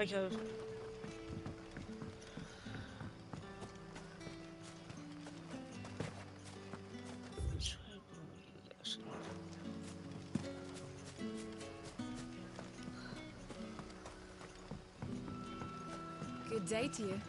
Righto. Good day to you.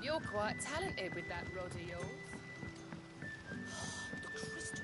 You're quite talented with that rod of yours. The crystals.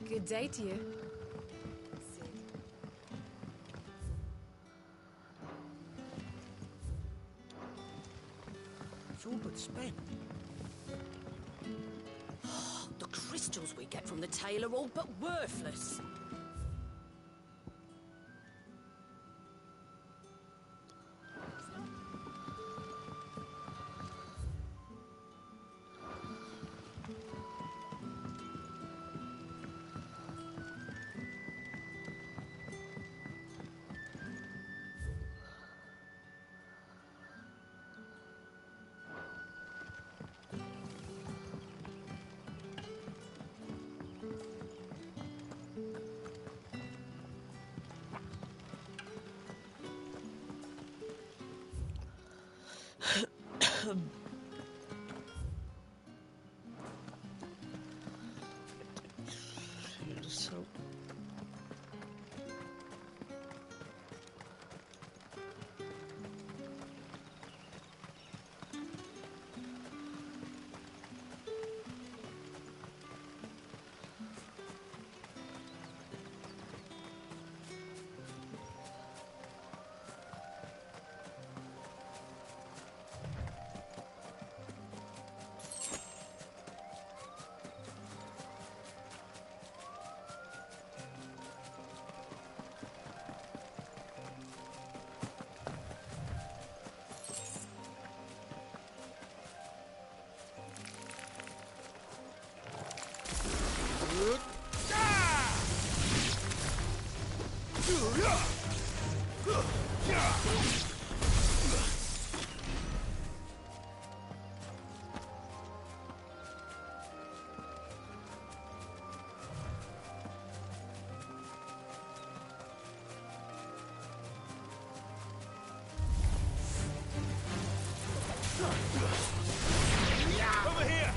Good day to you. It's all but spent. The crystals we get from the tail are all but worthless. Over here!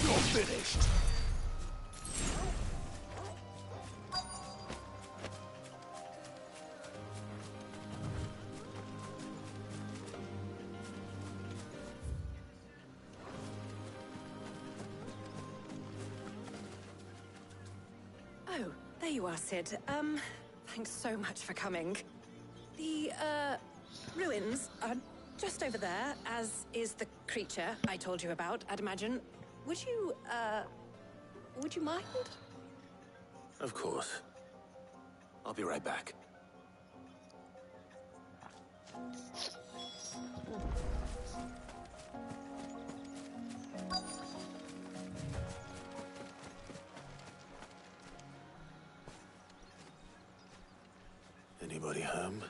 You're finished! Oh, there you are, Sid. Thanks so much for coming. The, ruins are just over there, as is the creature I told you about, I'd imagine. Would you mind? Of course. I'll be right back. Anybody home?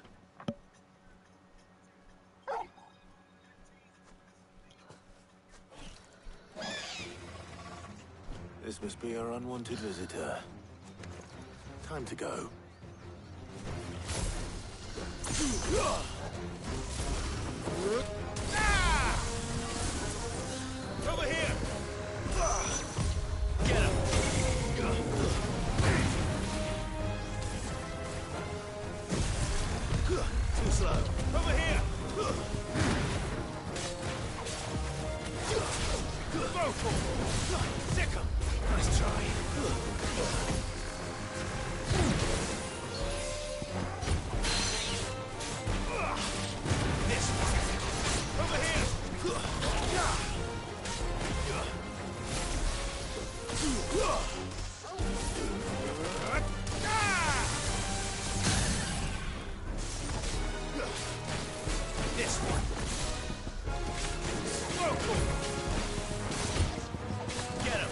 This must be our unwanted visitor. Time to go. Over here! Get him! Too slow. Over here! Go for it! Sick him! Nice try. This one. Over here! This one. Go for it! Get him!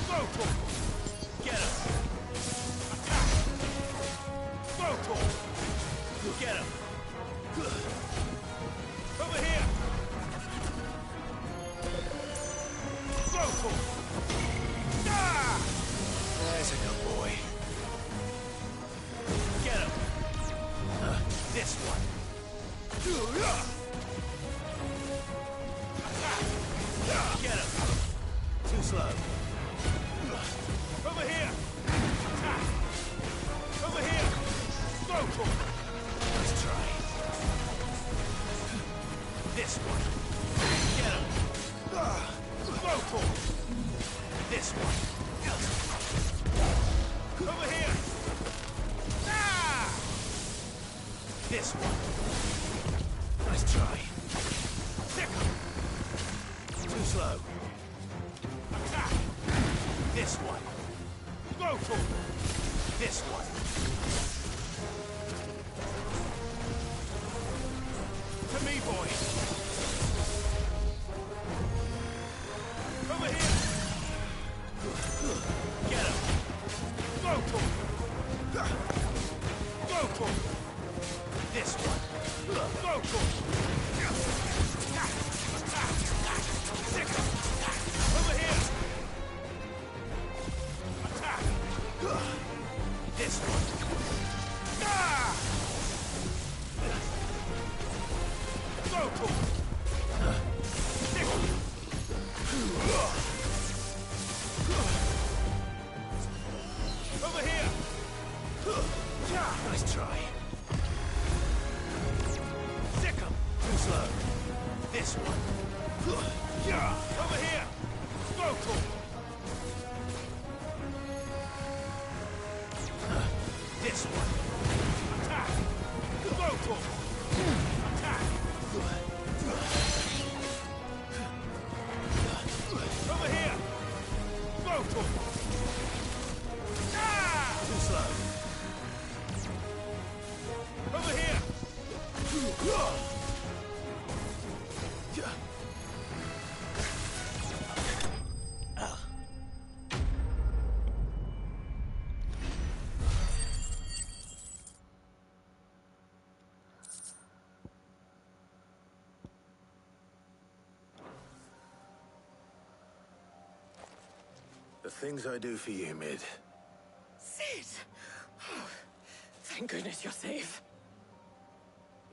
Go for it! Get him! Attack! Go for it! Get him! Over here! Go for it! Ah! There's a good boy. Get him! This one. Get him! Too slow. Over here! Attack! Over here! Go for it! Let's try. This one. Get him! Go for it! This one. Over here! Ah! This one. Nice try. Sick him! Too slow. Attack! This one. Go for it! This one. To me, boy. Over here. Get him. Go for it. Go for it. This one. Go for it. Sick him. Over here. Attack. This one. Ah! Go for it. Sick him. Over here. Nice try. Sick him. Too slow. This one. Over here. Go for it. This one. Attack. Go for it. Attack. Over here. Go for it. Ah! Too slow. Over here. things I do for you, Mid. Sid! Oh, thank goodness you're safe.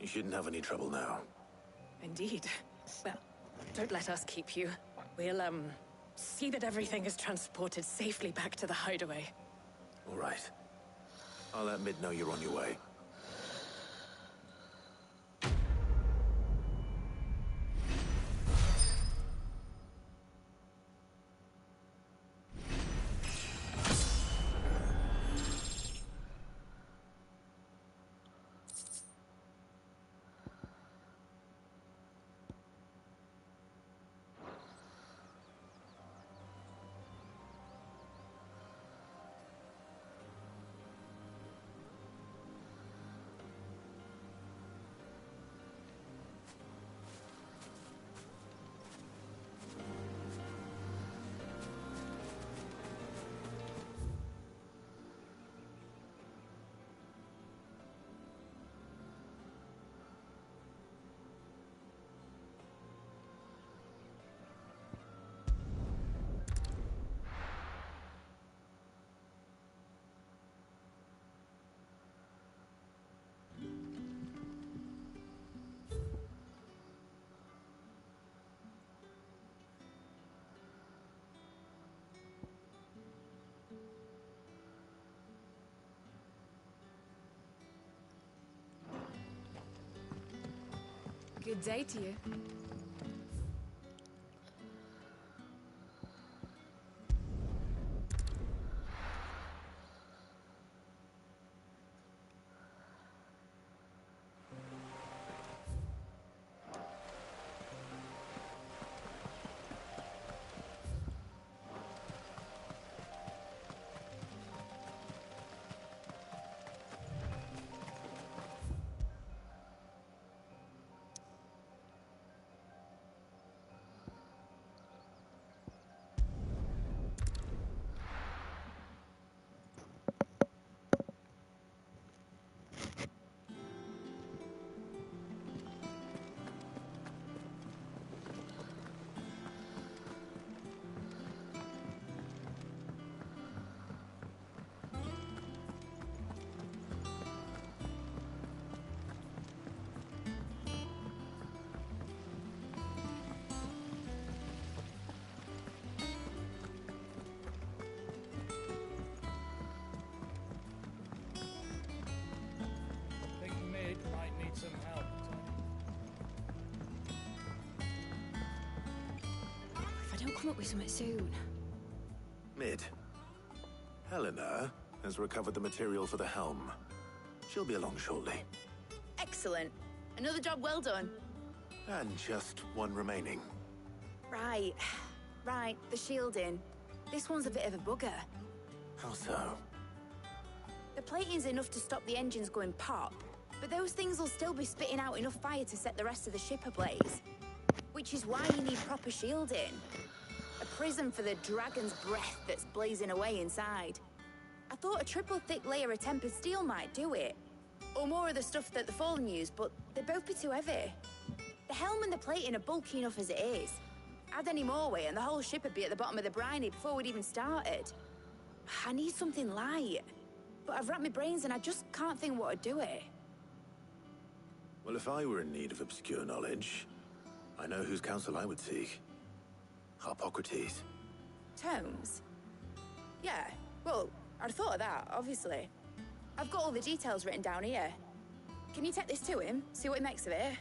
You shouldn't have any trouble now. Indeed. Well, don't let us keep you. We'll, see that everything is transported safely back to the hideaway. All right. I'll let Mid know you're on your way. Good day to you. Think Mid might need some help. If I don't come up with something soon. Mid. Helena has recovered the material for the helm. She'll be along shortly. Excellent. Another job well done. And just one remaining. Right. Right, the shielding. This one's a bit of a bugger. How so? The plating's enough to stop the engines going pop, but those things will still be spitting out enough fire to set the rest of the ship ablaze. Which is why you need proper shielding. A prism for the dragon's breath that's blazing away inside. I thought a triple thick layer of tempered steel might do it. Or more of the stuff that the Fallen use, but they'd both be too heavy. The helm and the plating are bulky enough as it is. Add any more weight and the whole ship would be at the bottom of the briny before we'd even started. I need something light. But I've racked my brains and I just can't think what would do it. Well, if I were in need of obscure knowledge, I know whose counsel I would seek. Harpocrates. Tomes? Yeah, well, I'd thought of that, obviously. I've got all the details written down here. Can you take this to him, see what he makes of it?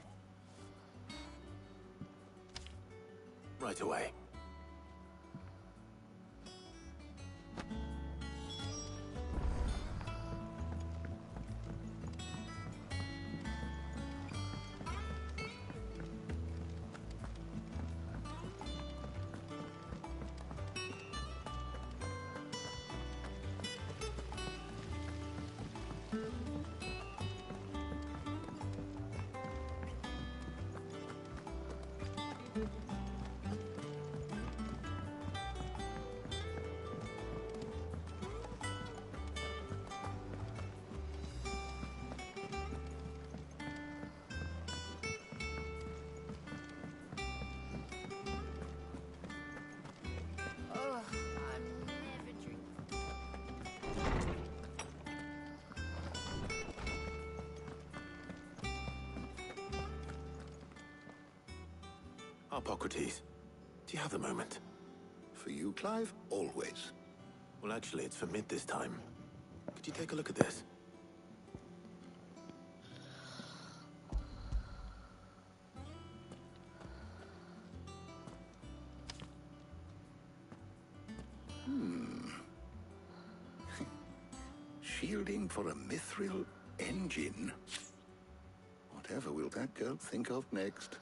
Right away. Hippocrates, do you have the moment? For you, Clive, always. Well, actually, it's for mid this time. Could you take a look at this? Shielding for a mithril engine. Whatever will that girl think of next?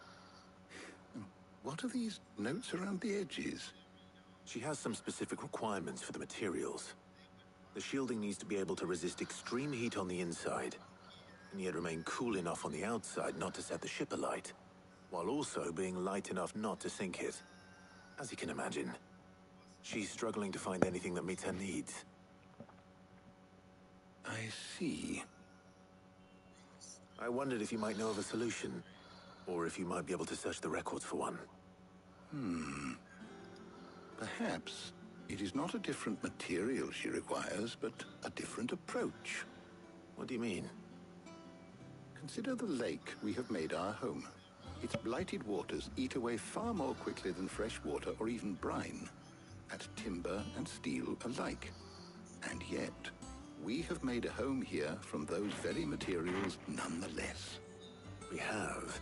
What are these notes around the edges? She has some specific requirements for the materials. The shielding needs to be able to resist extreme heat on the inside, and yet remain cool enough on the outside not to set the ship alight, while also being light enough not to sink it. As you can imagine, she's struggling to find anything that meets her needs. I see. I wondered if you might know of a solution, or if you might be able to search the records for one. Perhaps it is not a different material she requires, but a different approach. What do you mean? Consider the lake we have made our home. Its blighted waters eat away far more quickly than fresh water or even brine, at timber and steel alike. And yet, we have made a home here from those very materials nonetheless. We have.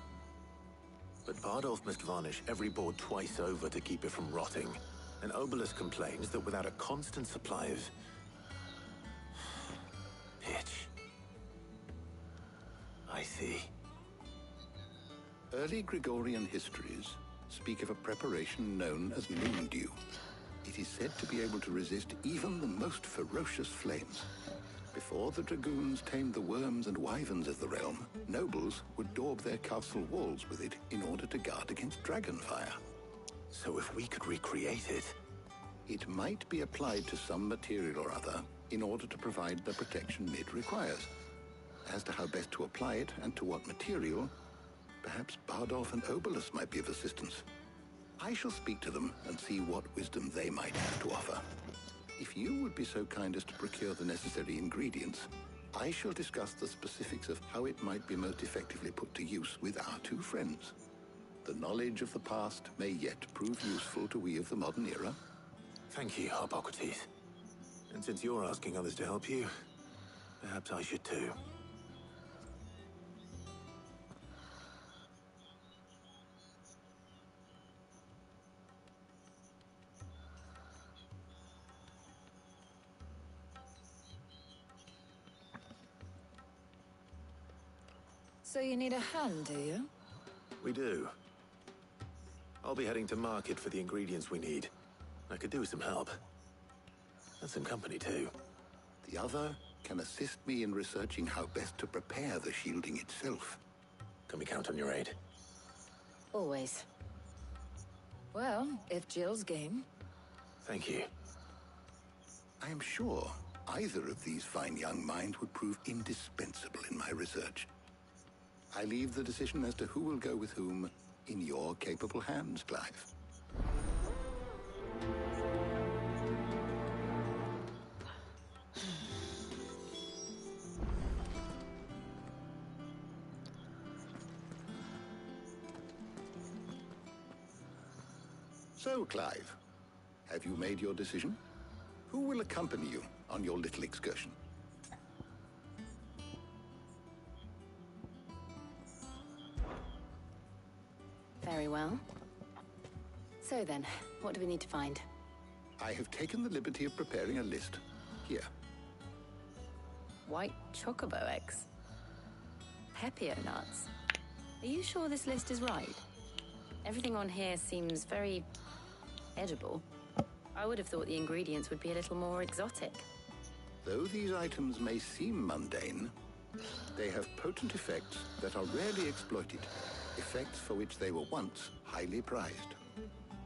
But Bardolph must varnish every board twice over to keep it from rotting. And Obelus complains that without a constant supply of pitch. I see. Early Gregorian histories speak of a preparation known as moondew. It is said to be able to resist even the most ferocious flames. Before the dragoons tamed the worms and wyverns of the realm, nobles would daub their castle walls with it in order to guard against dragonfire. So if we could recreate it... It might be applied to some material or other in order to provide the protection Mid requires. As to how best to apply it and to what material, perhaps Bardolph and Obelus might be of assistance. I shall speak to them and see what wisdom they might have to offer. If you would be so kind as to procure the necessary ingredients, I shall discuss the specifics of how it might be most effectively put to use with our two friends. The knowledge of the past may yet prove useful to we of the modern era. Thank you, Hippocrates. And since you're asking others to help you, perhaps I should too. So you need a hand, do you? We do. I'll be heading to market for the ingredients we need. I could do with some help. And some company, too. The other can assist me in researching how best to prepare the shielding itself. Can we count on your aid? Always. Well, if Jill's game. Thank you. I am sure either of these fine young minds would prove indispensable in my research. I leave the decision as to who will go with whom in your capable hands, Clive. So, Clive, have you made your decision? Who will accompany you on your little excursion? Very well. So then, what do we need to find? I have taken the liberty of preparing a list. Here. White chocobo eggs. Pepio nuts. Are you sure this list is right? Everything on here seems very edible. I would have thought the ingredients would be a little more exotic. Though these items may seem mundane, they have potent effects that are rarely exploited, effects for which they were once highly prized.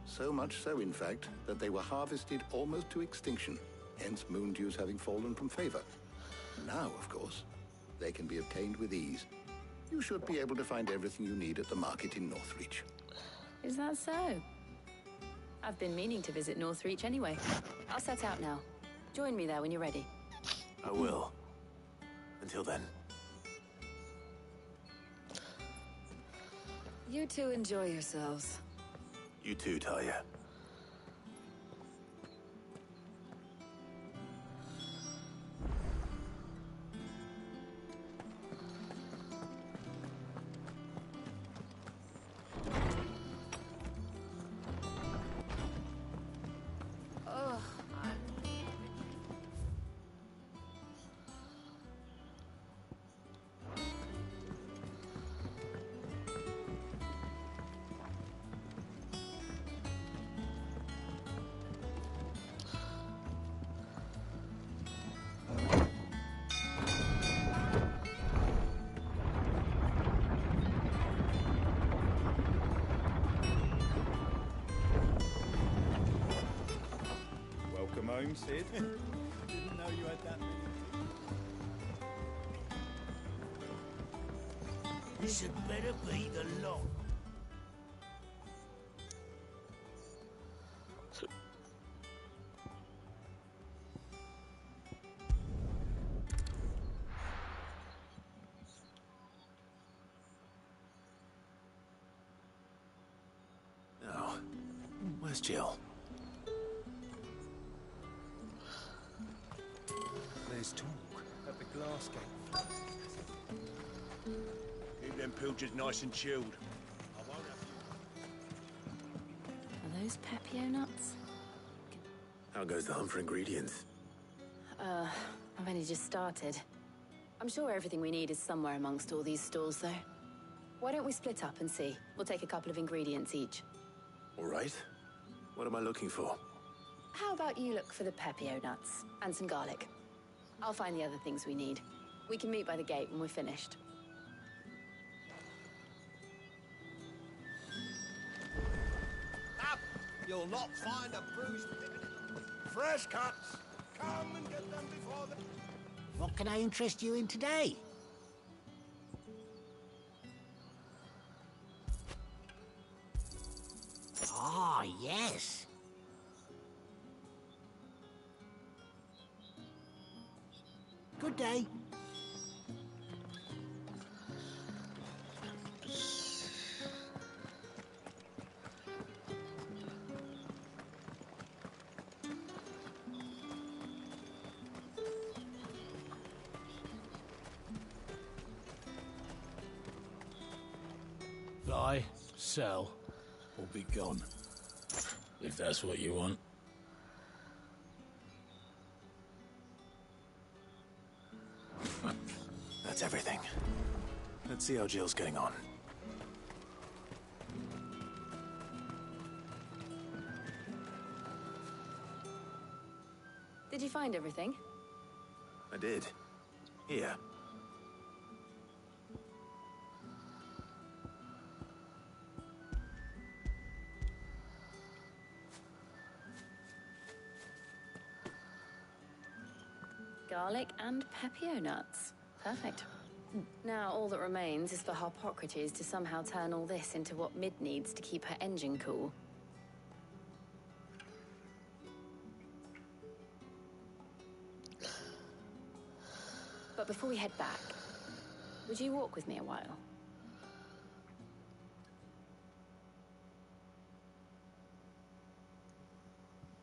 So much so, in fact, that they were harvested almost to extinction, hence moondews having fallen from favor. Now, of course, they can be obtained with ease. You should be able to find everything you need at the market in Northreach. Is that so? I've been meaning to visit Northreach anyway. I'll set out now. Join me there when you're ready. I will. Until then. You two enjoy yourselves. You too, Talia. Welcome home, Sid. Didn't know you had that many. This had better be the lot. Now, where's Jill? There's talk at the glass gate. Keep them pilgers nice and chilled. I won't have Are those Pepio nuts? How goes the hunt for ingredients? I've only just started. I'm sure everything we need is somewhere amongst all these stalls, though. Why don't we split up and see? We'll take a couple of ingredients each. All right. What am I looking for? How about you look for the Pepio nuts and some garlic? I'll find the other things we need. We can meet by the gate when we're finished. Up! You'll not find a bruised... fresh cuts. Come and get them before the... What can I interest you in today? Ah, yes. Good day. Buy, sell, or be gone. If that's what you want. That's everything. Let's see how Jill's getting on. Did you find everything? I did. Here. Garlic and Pepio nuts. Perfect. Now, all that remains is for Harpocrates to somehow turn all this into what Mid needs to keep her engine cool. But before we head back, would you walk with me a while?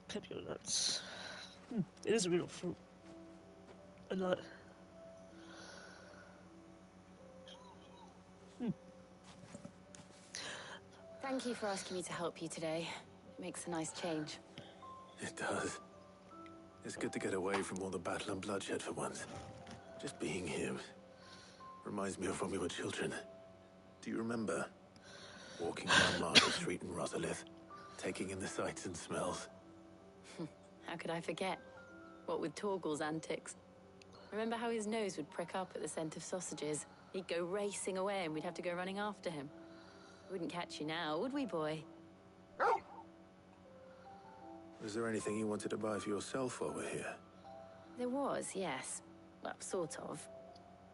Pepio nuts. It is a real fruit. A nut. Thank you for asking me to help you today. It makes a nice change. It does. It's good to get away from all the battle and bloodshed for once. Just being here reminds me of when we were children. Do you remember? Walking down Market Street in Rosalith, taking in the sights and smells. How could I forget? What with Torgal's antics. Remember how his nose would prick up at the scent of sausages? He'd go racing away and we'd have to go running after him. Wouldn't catch you now, would we, boy? Was there anything you wanted to buy for yourself while we're here? There was, yes. Well, sort of.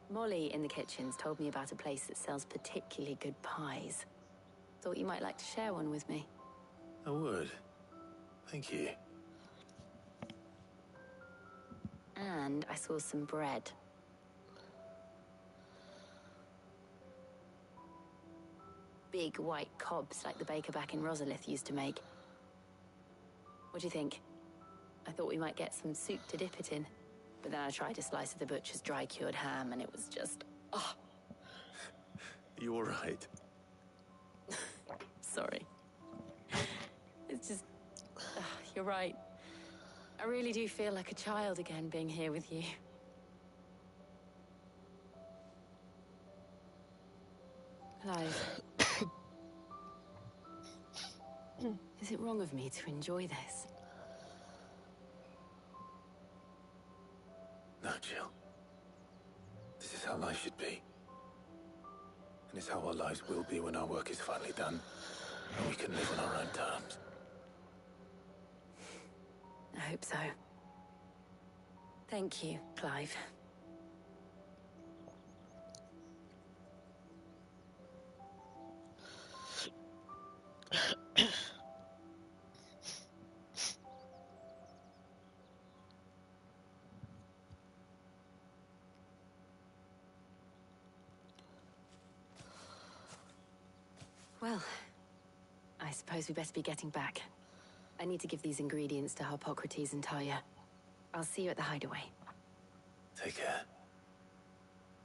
Molly in the kitchens told me about a place that sells particularly good pies. Thought you might like to share one with me. I would. Thank you. And I saw some bread. big white cobs like the baker back in Rosalith used to make. What do you think? I thought we might get some soup to dip it in. But then I tried a slice of the butcher's dry-cured ham, and it was just... oh. You all right? Sorry. It's just... you're right. I really do feel like a child again being here with you. Clive. Is it wrong of me to enjoy this? No, Jill. This is how life should be. And it's how our lives will be when our work is finally done. And we can live on our own terms. I hope so. Thank you, Clive. Well, I suppose we best be getting back. I need to give these ingredients to Hippocrates and Talia. I'll see you at the hideaway. Take care.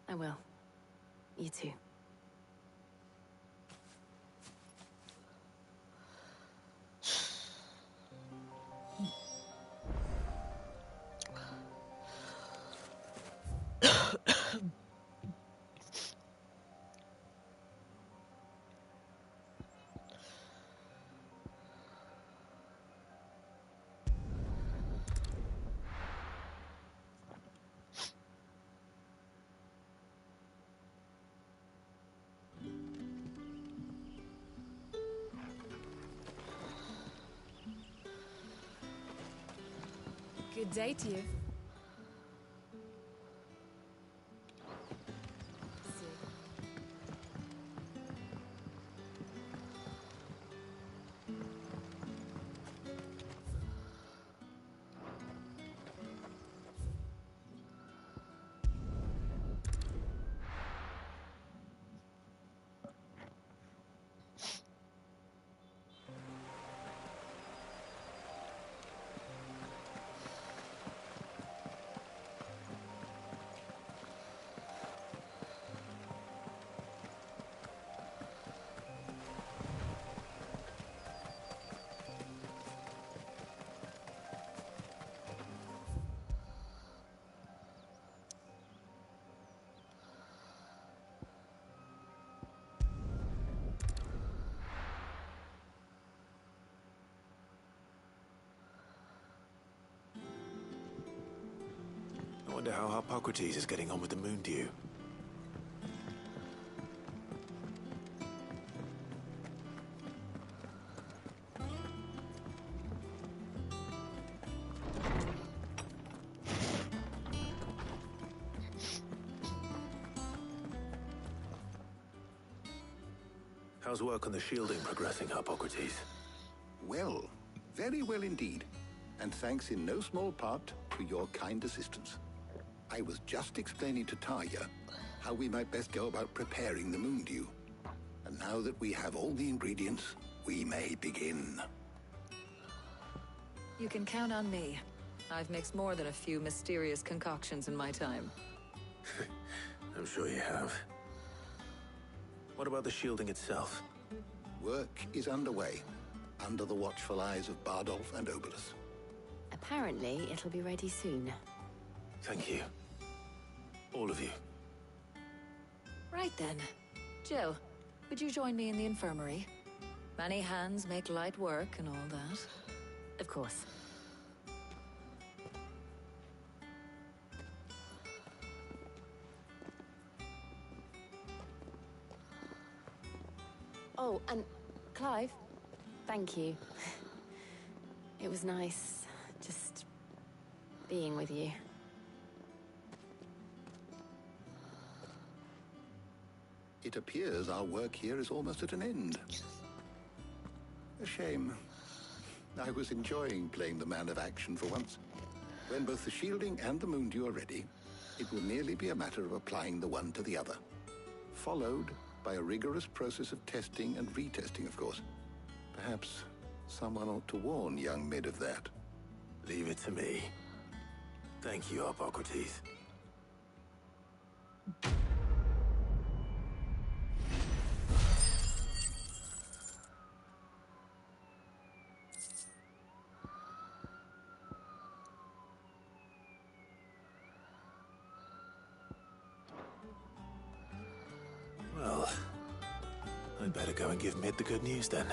I will. You too. Good day to you. I wonder how Hippocrates is getting on with the moon dew. How's work on the shielding progressing, Hippocrates? Well, very well indeed. And thanks in no small part to your kind assistance. I was just explaining to Talia how we might best go about preparing the moon dew. And now that we have all the ingredients, we may begin. You can count on me. I've mixed more than a few mysterious concoctions in my time. I'm sure you have. What about the shielding itself? Work is underway, under the watchful eyes of Bardolph and Obolus. Apparently, it'll be ready soon. Thank you. All of you. Right then. Jill, would you join me in the infirmary? Many hands make light work and all that. Of course. Oh, and Clive, thank you. It was nice, just being with you. It appears our work here is almost at an end. A shame. I was enjoying playing the man of action for once. When both the shielding and the moon dew are ready, it will merely be a matter of applying the one to the other, followed by a rigorous process of testing and retesting, of course. Perhaps someone ought to warn young Mid of that. Leave it to me. Thank you, Hippocrates. Well, I'd better go and give Mid the good news then.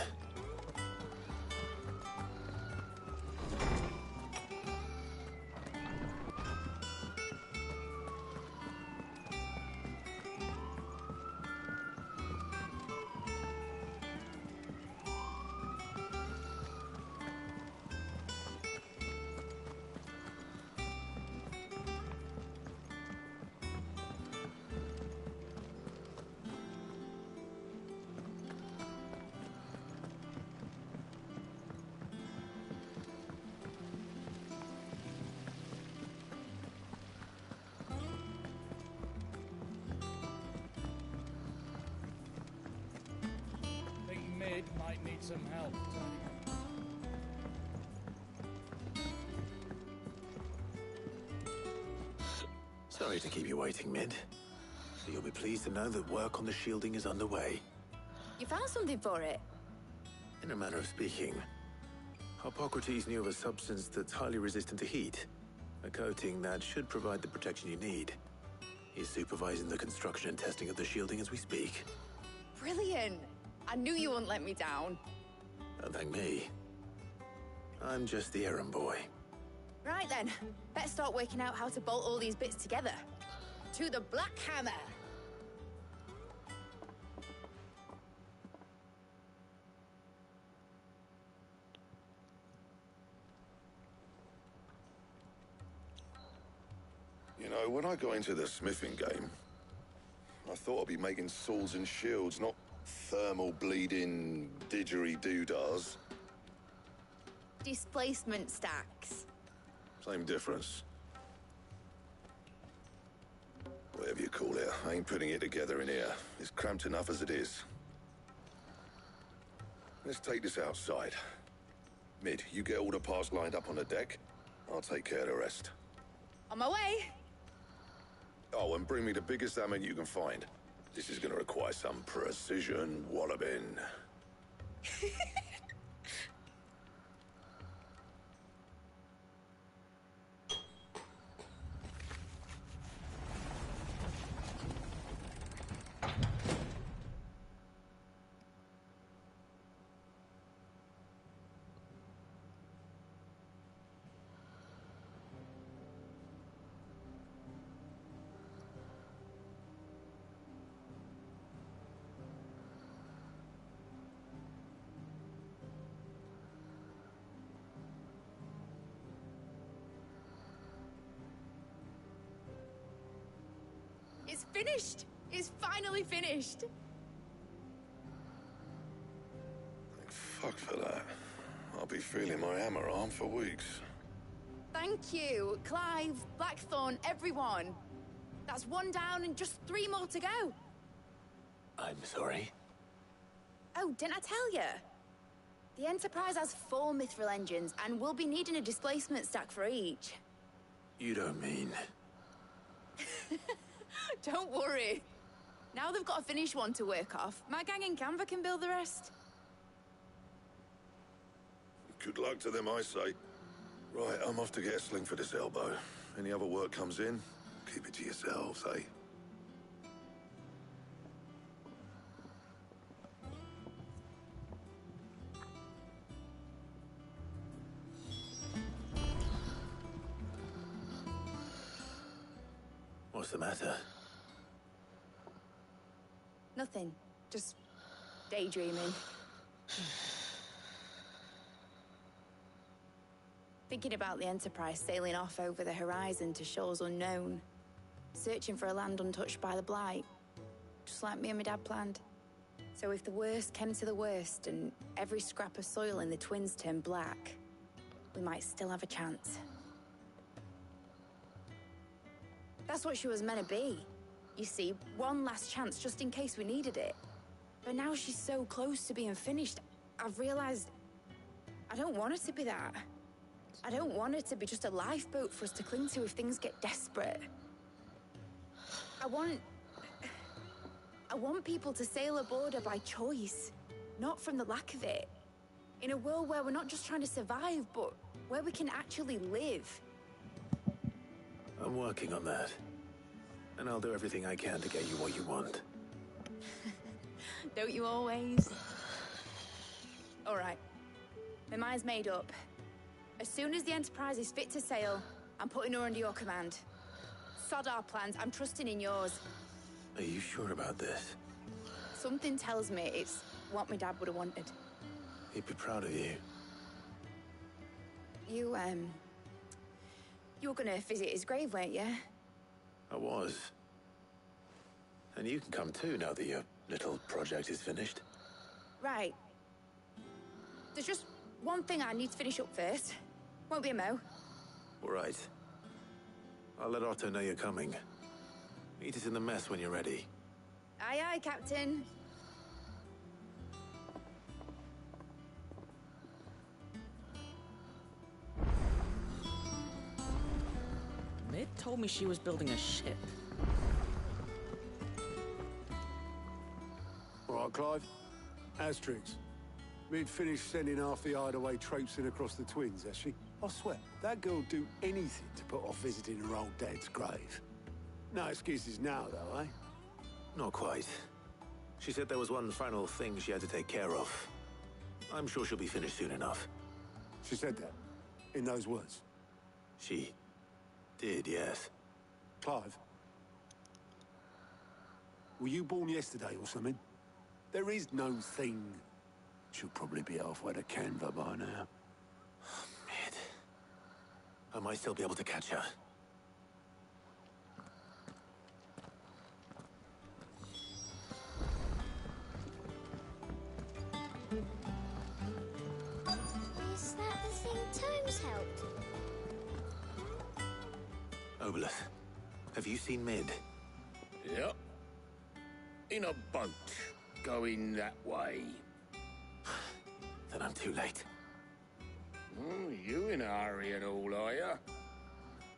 Think Mid might need some help. Sorry to keep you waiting, Mid. But you'll be pleased to know that work on the shielding is underway. You found something for it? In a manner of speaking, Hippocrates knew of a substance that's highly resistant to heat. A coating that should provide the protection you need. He's supervising the construction and testing of the shielding as we speak. Brilliant! I knew you wouldn't let me down. Don't thank me. I'm just the errand boy. Right then, let's start working out how to bolt all these bits together. To the Black Hammer! You know, when I got into the smithing game, I thought I'd be making swords and shields, not thermal bleeding didgeridoo-dahs. Displacement stacks. Same difference. Whatever you call it, I ain't putting it together in here. It's cramped enough as it is. Let's take this outside. Mid, you get all the parts lined up on the deck. I'll take care of the rest. On my way! Oh, and bring me the biggest hammer you can find. This is gonna require some precision walloping. It's finished! It's finally finished! Thank fuck for that. I'll be feeling my hammer arm for weeks. Thank you, Clive, Blackthorn, everyone. That's one down and just 3 more to go. I'm sorry. Oh, didn't I tell you? The Enterprise has 4 mithril engines, and we'll be needing a displacement stack for each. You don't mean... Don't worry. Now they've got a finished one to work off, my gang in Canva can build the rest. Good luck to them, I say. Right, I'm off to get a sling for this elbow. Any other work comes in, keep it to yourselves, eh? What's the matter? Nothing. Just daydreaming. Thinking about the Enterprise sailing off over the horizon to shores unknown. Searching for a land untouched by the Blight. Just like me and my dad planned. So if the worst came to the worst and every scrap of soil in the Twins turned black, we might still have a chance. That's what she was meant to be. you see. One last chance, just in case we needed it. But now she's so close to being finished, I've realized I don't want her to be that. I don't want her to be just a lifeboat for us to cling to if things get desperate. I want people to sail aboard her by choice, not from the lack of it. In a world where we're not just trying to survive, but where we can actually live. I'm working on that. And I'll do everything I can to get you what you want. Don't you always? All right. My mind's made up. As soon as the Enterprise is fit to sail, I'm putting her under your command. Sod our plans, I'm trusting in yours. Are you sure about this? Something tells me it's what my dad would have wanted. He'd be proud of you. You were gonna visit his grave, weren't you? I was. And you can come too now that your little project is finished. Right. There's just one thing I need to finish up first. Won't be a mo. All right. I'll let Otto know you're coming. Meet us in the mess when you're ready. Aye, aye, Captain. Mid told me she was building a ship. All right, Clive. Asterix. Mid finished sending half the hideaway traipsing across the twins, has she? I swear, that girl'd do anything to put off visiting her old dad's grave. No excuses now, though, eh? Not quite. She said there was one final thing she had to take care of. I'm sure she'll be finished soon enough. She said that? In those words? She did, yes. Clive? Were you born yesterday or something? There is no thing. She'll probably be halfway to Canva by now. Mid. I might still be able to catch her. Is that the thing Tomes helped? Obelith, have you seen Mid? Yep. In a boat, going that way. Then I'm too late. Oh, you in a hurry and all, are you?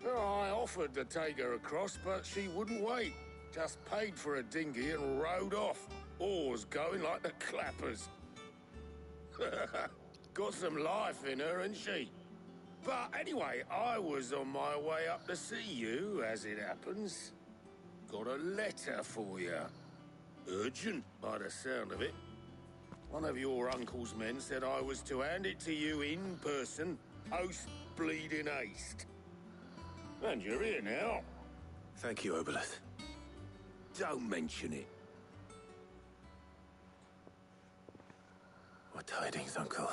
No, I offered to take her across, but she wouldn't wait. Just paid for a dinghy and rowed off. Oars going like the clappers. Got some life in her, ain't she? But anyway, I was on my way up to see you, as it happens. Got a letter for you. Urgent, by the sound of it. One of your uncle's men said I was to hand it to you in person, post bleeding haste. And you're here now. Thank you, Obelith. Don't mention it. What tidings, Uncle?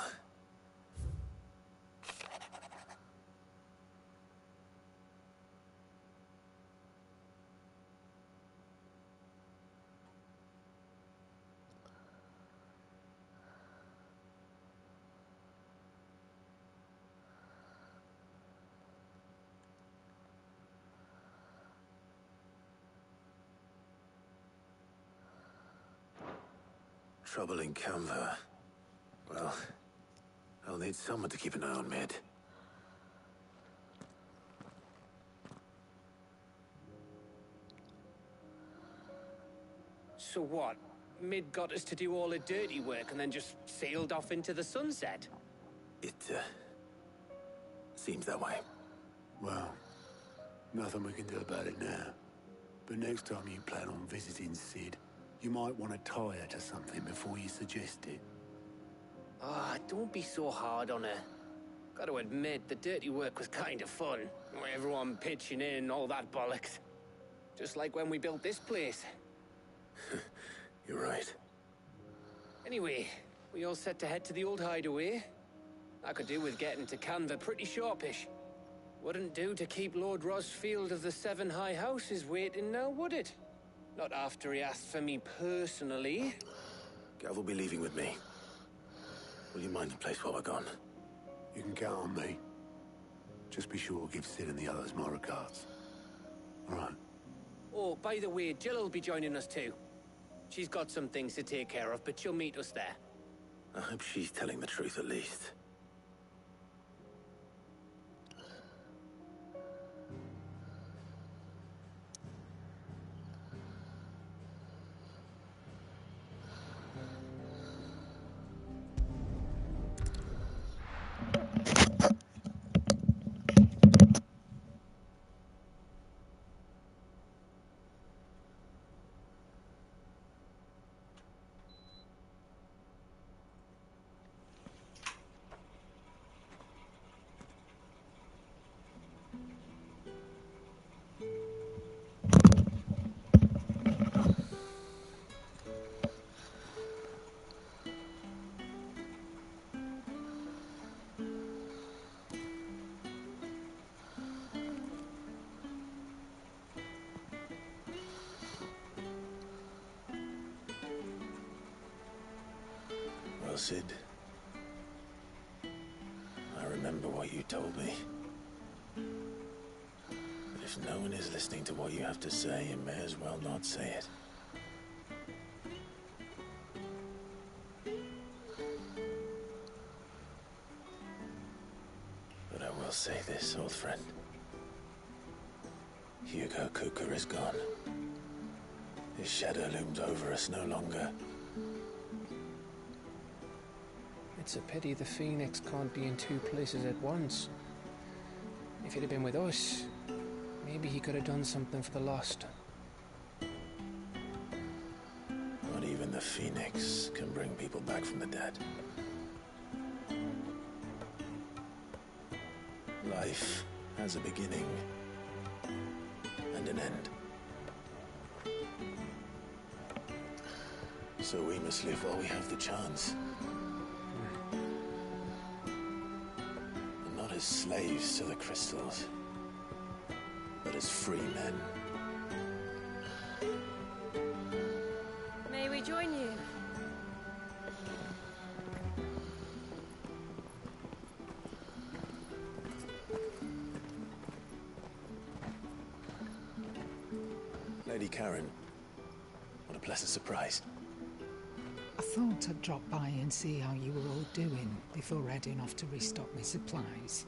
Trouble in Canva. Well, I'll need someone to keep an eye on Mid. So what? Mid got us to do all the dirty work and then just sailed off into the sunset? It, seems that way. Well, nothing we can do about it now. But next time you plan on visiting Sid, you might want to tie her to something before you suggest it. Ah, don't be so hard on her. Gotta admit, the dirty work was kind of fun. Everyone pitching in, all that bollocks. Just like when we built this place. You're right. Anyway, we all set to head to the old hideaway. I could do with getting to Canva pretty sharpish. Wouldn't do to keep Lord Rosfield of the Seven High Houses waiting now, would it? Not after he asked for me personally. Gav will be leaving with me. Will you mind the place while we're gone? You can count on me. Just be sure to give Sid and the others my regards. All right. Oh, Oh, by the way, Jill will be joining us too. She's got some things to take care of, but she'll meet us there. I hope she's telling the truth at least. Well, Sid, I remember what you told me. But if no one is listening to what you have to say, you may as well not say it. But I will say this, old friend. Hugo Cooker is gone. His shadow looms over us no longer. It's a pity the Phoenix can't be in two places at once. If he'd have been with us, maybe he could have done something for the lost. Not even the Phoenix can bring people back from the dead. Life has a beginning and an end. So we must live while we have the chance. And not as slaves to the crystals, but as free men. May we join you? Lady Karen, what a pleasant surprise. I thought I'd drop by and see how you were all doing before heading off to restock my supplies.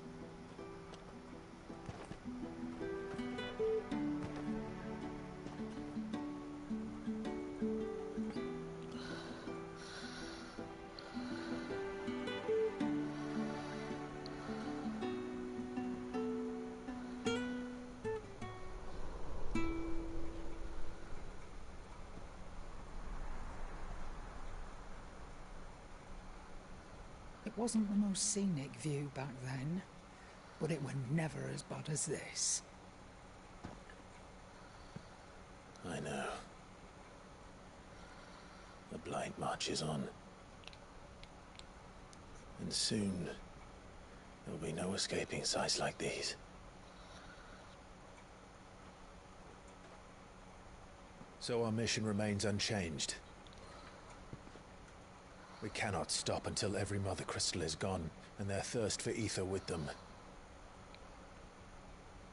It wasn't the most scenic view back then, but it was never as bad as this. I know. The Blight marches on. And soon, there'll be no escaping sights like these. So our mission remains unchanged. We cannot stop until every Mother Crystal is gone, and their thirst for ether with them.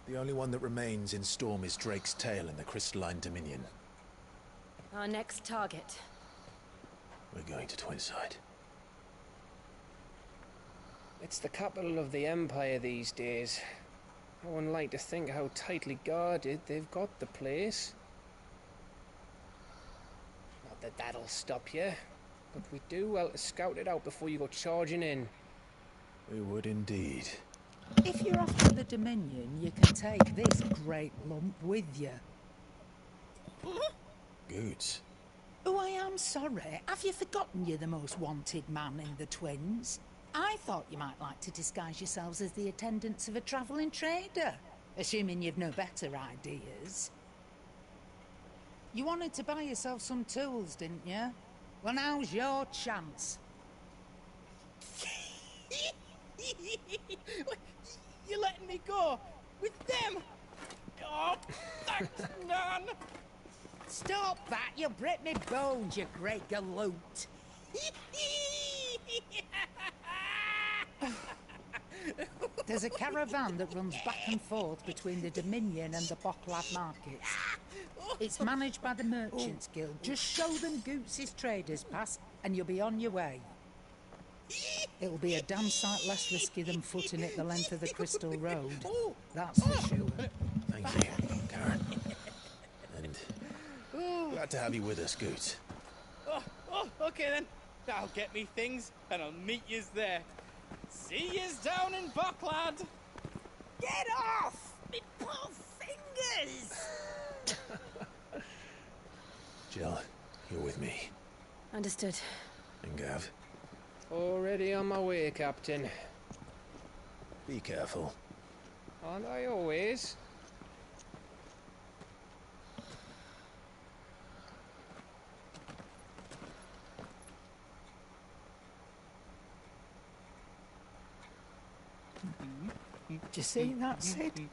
The only one that remains in Storm is Drake's tail in the Crystalline Dominion. Our next target. We're going to Twinside. It's the capital of the Empire these days. I wouldn't like to think how tightly guarded they've got the place. Not that that'll stop you, but we do well to scout it out before you go charging in. We would indeed. If you're off to the Dominion, you can take this great lump with you. Goods. Oh, I am sorry. Have you forgotten you're the most wanted man in the Twins? I thought you might like to disguise yourselves as the attendants of a travelling trader, assuming you've no better ideas. You wanted to buy yourself some tools, didn't you? Well, now's your chance. You're letting me go with them? Oh, thanks, Nan. Stop that! You'll break me bones, you great galoot. There's a caravan that runs back and forth between the Dominion and the Bocklad markets. It's managed by the Merchants Guild. Just show them Goots' traders pass and you'll be on your way. It'll be a damn sight less risky than footing it the length of the Crystal Road. That's for sure. Thank you, Karen. And glad to have you with us, Goots. Okay then. I'll get me things and I'll meet yous there. See yous down in Bocklad. Get off! Me poor fingers! Jill, you're with me. Understood. And Gav, Already on my way, Captain. be careful. Aren't I always? Do you see that, Sid?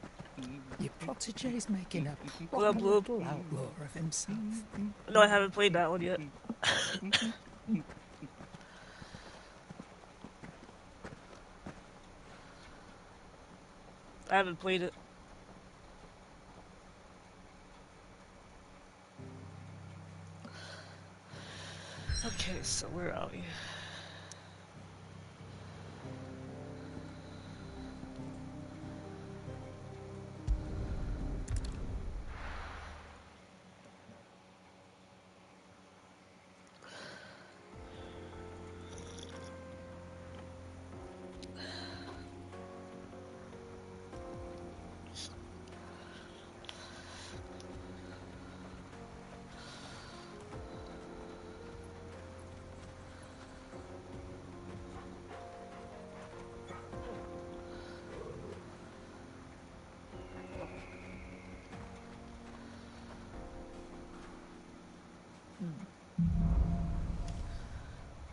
Your protege's making a Well, proper little outlaw of himself. No, I haven't played that one yet. I haven't played it. Okay, so where are we?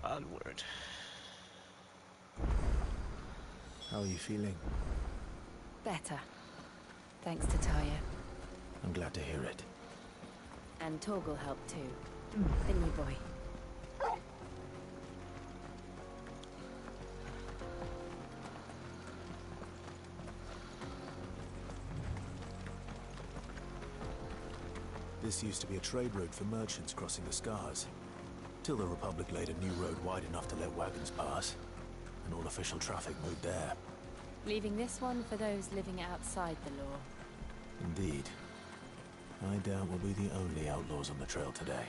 Onward. How are you feeling? Better. Thanks to Taya. I'm glad to hear it. And Torgal helped too. Didn't you, boy? This used to be a trade route for merchants crossing the Scars. Till the Republic laid a new road wide enough to let wagons pass, and all official traffic moved there. Leaving this one for those living outside the law. Indeed. I doubt we'll be the only outlaws on the trail today.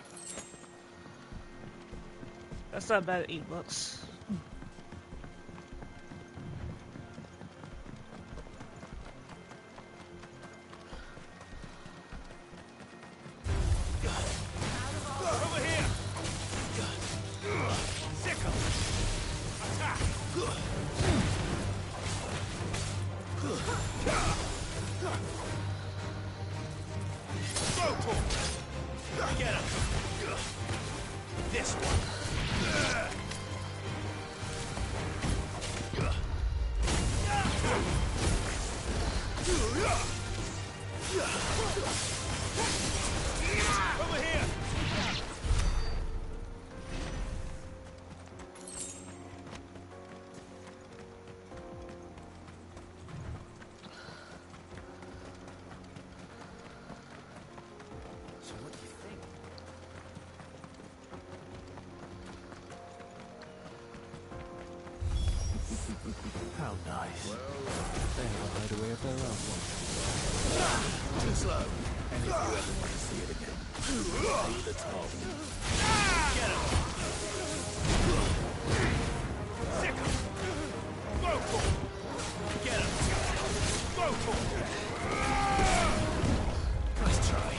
That's not bad at $8. Over here! Sickle! Attack! Go to him! Get him! This one! Over here! So what do you think? How nice. They have a hideaway of their own. Too slow. And if you ever want to see it again, pay the toll. Get him! Sick him! Go for him! Get him! Go for him! Nice try.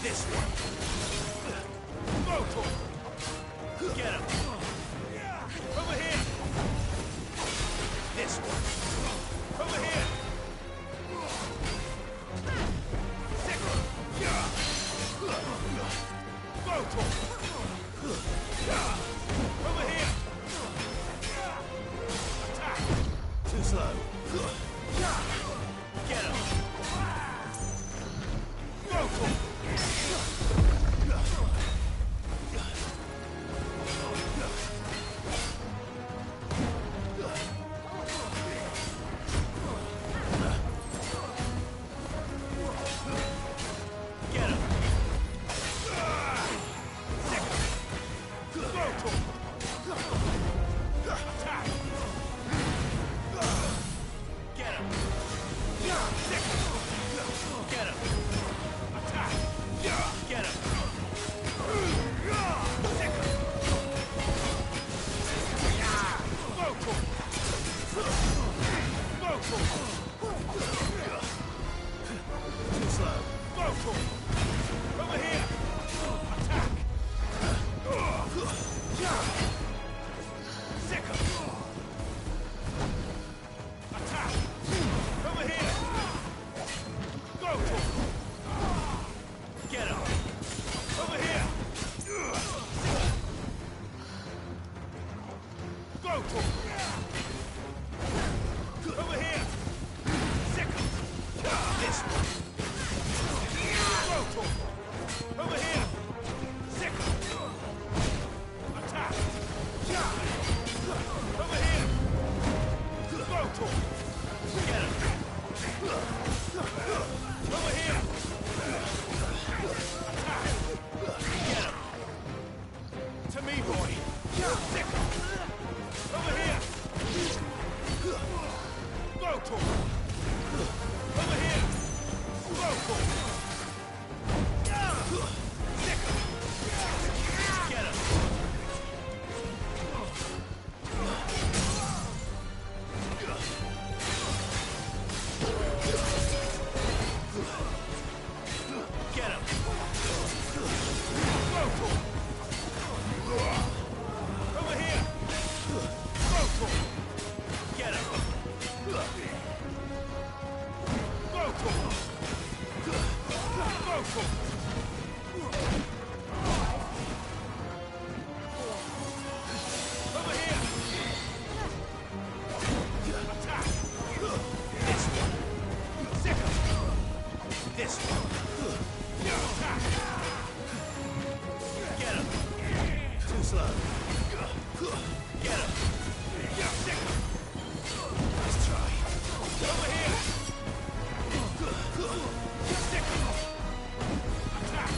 This one! Go for him! Get him! Over here! This one! Over here! Sick him! Go for him! Over here! Attack! Too slow. slow. Go for it. Over here. Attack. Sicker. Attack. Over here. Go for it. Get him. Over here. Go for it. Over here. Sicker. This one. Go for it. Over here. Sicker. Attack. Over here. Go for it. Get him. Over here. Attack. Get him. To me, boy. Sicker. Over here. Go for it. Over here. Go for it. Sicker. Get him. Get him. Go for it. Over here. Go for it. Get him. Go for it. Go for it. Over here. Attack. This one. Sicker. This one. Attack. Get him. Too slow. Get him. Sicker. Nice try. Over here. Sicker. Attack.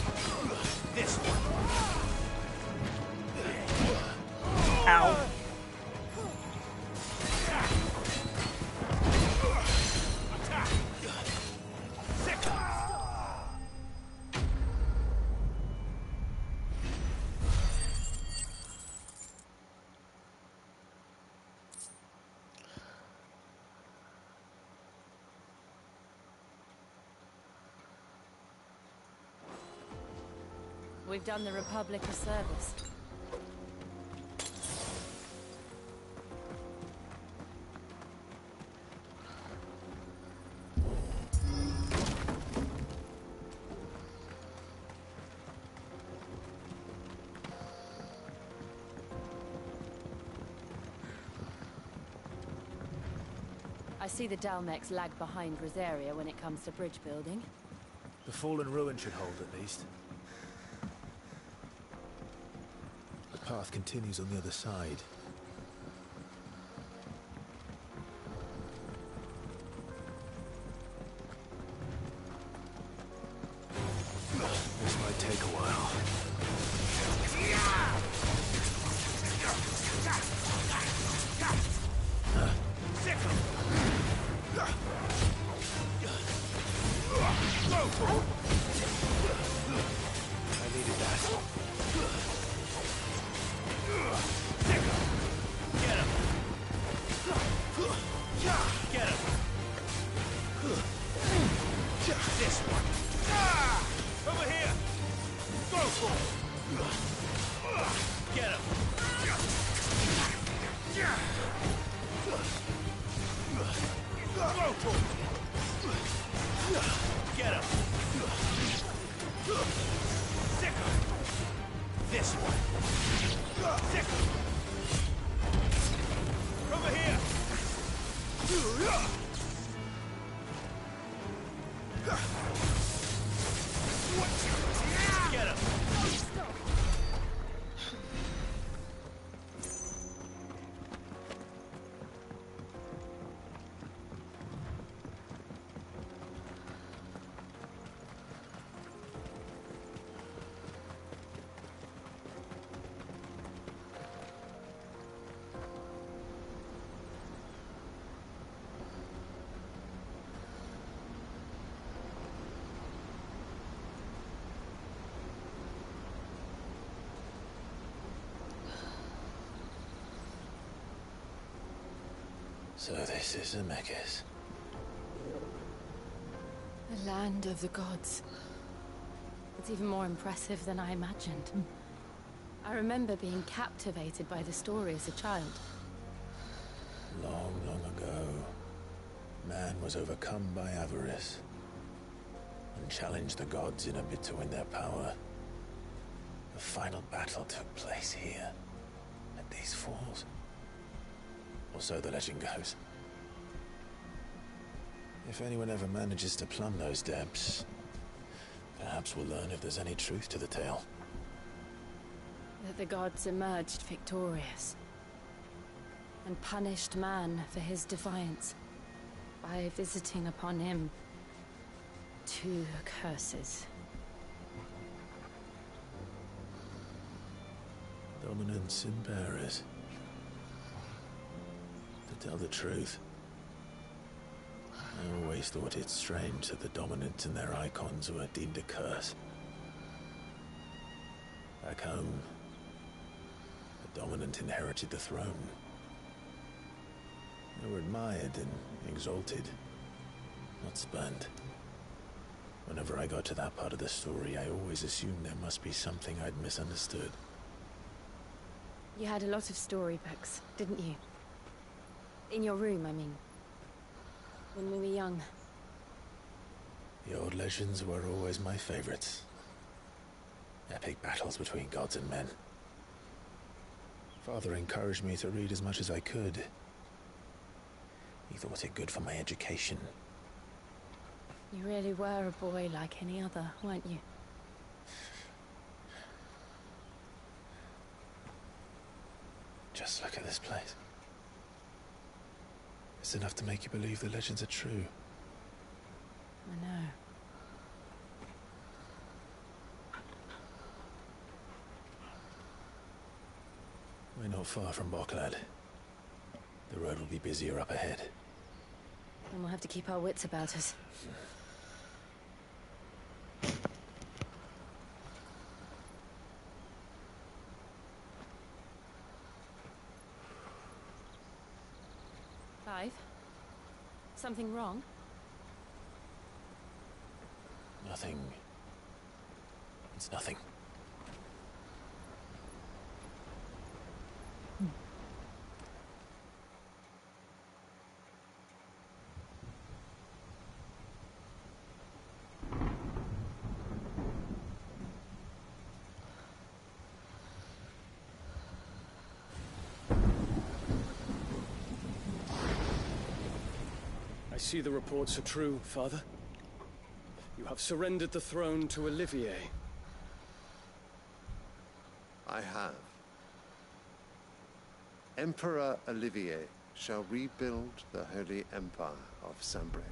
This one. Ow. Attack. Sicker. We've done the Republic a service. I see the Dalmex lag behind Rosaria when it comes to bridge building. The fallen ruin should hold, at least. The path continues on the other side. This might take a while. I needed that. Get him. Get him. This one. Over here. Go for it. Get him. Go for it. Get him. Sicker. This one. Sicker. Over here. Get him. So this is Zemeckis. A Land of the gods. It's even more impressive than I imagined. I remember being captivated by the story as a child. Long, long ago, man was overcome by avarice and challenged the gods in a bid to win their power. The final battle took place here, at these falls. Or so the legend goes. If anyone ever manages to plumb those depths, perhaps we'll learn if there's any truth to the tale. That the gods emerged victorious and punished man for his defiance by visiting upon him 2 curses. Dominance and bearers. To tell the truth, I always thought it strange that the dominant and their icons were deemed a curse. Back home, the dominant inherited the throne. They were admired and exalted, not spurned. Whenever I got to that part of the story, I always assumed there must be something I'd misunderstood. You had a lot of storybooks, didn't you? In your room, I mean. When we were young. The old legends were always my favorites. Epic battles between gods and men. Father encouraged me to read as much as I could. He thought it good for my education. You really were a boy like any other, weren't you? Just look at this place. It's enough to make you believe the legends are true. I know. We're not far from Boklad. The road will be busier up ahead. And we'll have to keep our wits about us. Clive? Something wrong? Nothing. It's nothing. I see the reports are true, Father. You have surrendered the throne to Olivier. I have. Emperor Olivier shall rebuild the Holy Empire of Sambre.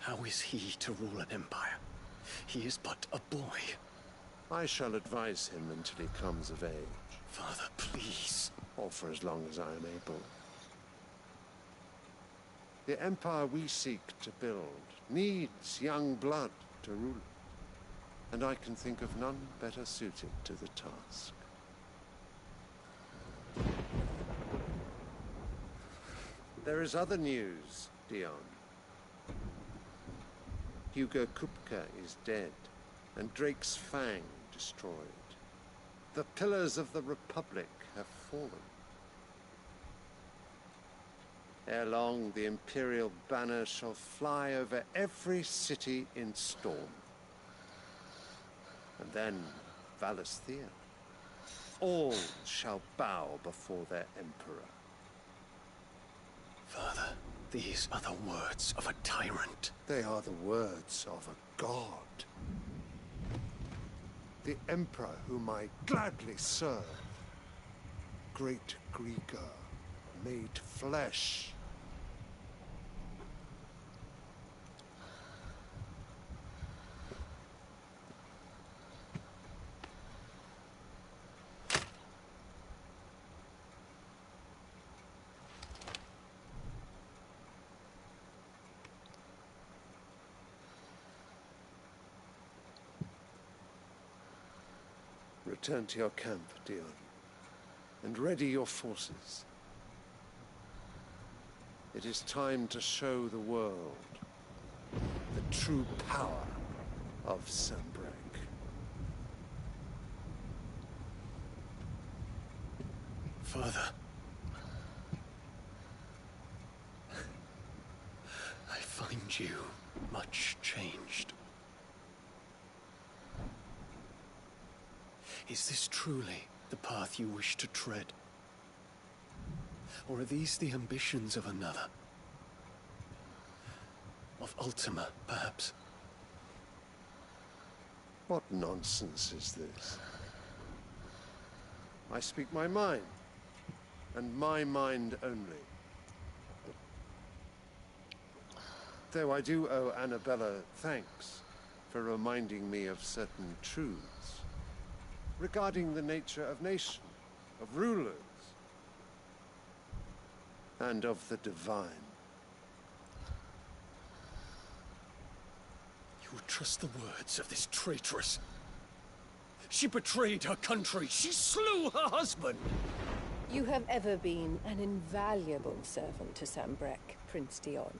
How is he to rule an empire? He is but a boy. I shall advise him until he comes of age. Father, please. Or for as long as I am able. The empire we seek to build needs young blood to rule it, and I can think of none better suited to the task. There is other news, Dion. Hugo Kupka is dead, and Drake's Fang destroyed. The pillars of the Republic have fallen. Ere long, the Imperial banner shall fly over every city in Storm. And then Valisthea. All shall bow before their Emperor. Father, these are the words of a tyrant. They are the words of a god. The Emperor whom I gladly serve. Great Grieger, made flesh. Return to your camp, Dion, and ready your forces. It is time to show the world the true power of Sanbreque. Father. I find you much changed. Is this truly the path you wish to tread? Or are these the ambitions of another? Of Ultima, perhaps? What nonsense is this? I speak my mind, and my mind only. Though I do owe Annabella thanks for reminding me of certain truths regarding the nature of nations, of rulers, and of the divine. You would trust the words of this traitress? She betrayed her country. She slew her husband. You have ever been an invaluable servant to Sanbreque, Prince Dion.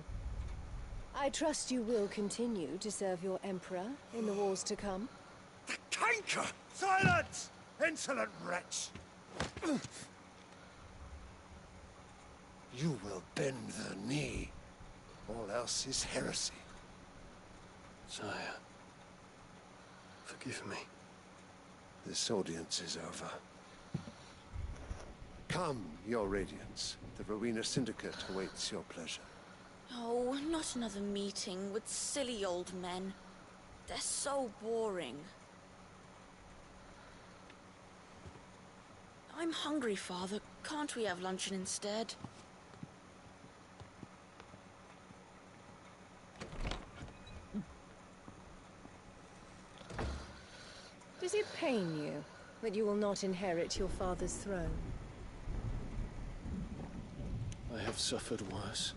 I trust you will continue to serve your Emperor in the wars to come. The canker! Silence! Insolent wretch! You will bend the knee. All else is heresy. Sire, forgive me. This audience is over. Come, Your Radiance. The Rowena Syndicate awaits your pleasure. Oh, not another meeting with silly old men. They're so boring. I'm hungry, Father. Can't we have luncheon instead? Does it pain you that you will not inherit your father's throne? I have suffered worse.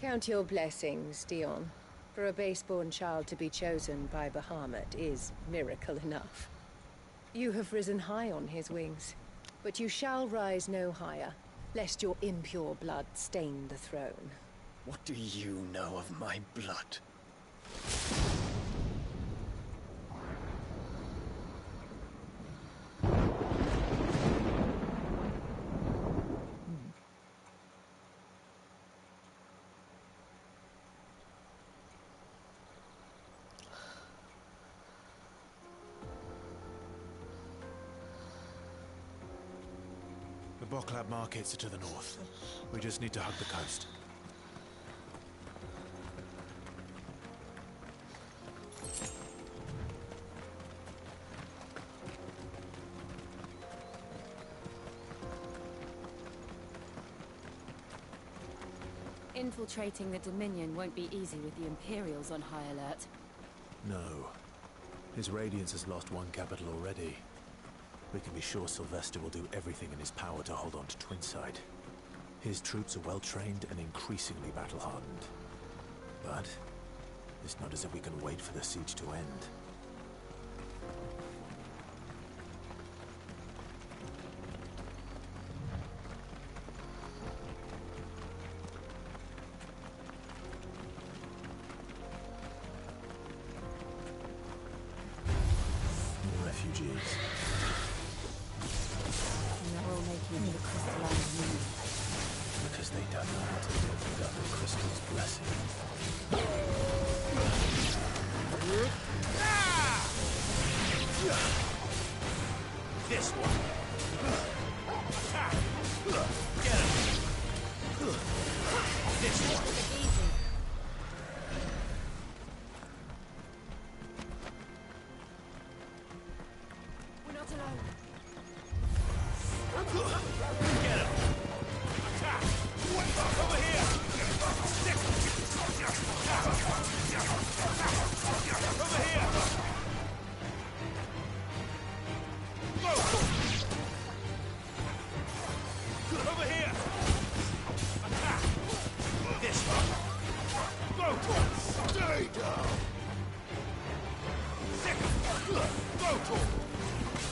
Count your blessings, Dion. For a base-born child to be chosen by Bahamut is miracle enough. You have risen high on his wings, but you shall rise no higher, lest your impure blood stain the throne. What do you know of my blood? The Boklab markets are to the north. We just need to hug the coast. Infiltrating the Dominion won't be easy with the Imperials on high alert. No. His Radiance has lost one capital already. We can be sure Sylvester will do everything in his power to hold on to Twinside. His troops are well-trained and increasingly battle-hardened. But it's not as if we can wait for the siege to end. Refugees. They're all making it to the crystalline moon. Because they don't know how to live without the crystal's blessing. This one. Attack! Get him! This one. Easy. We're not alone. Get him! Attack! Over here! Over here! Go! Over here! Attack! This one! Go! Stay down! Second! Go!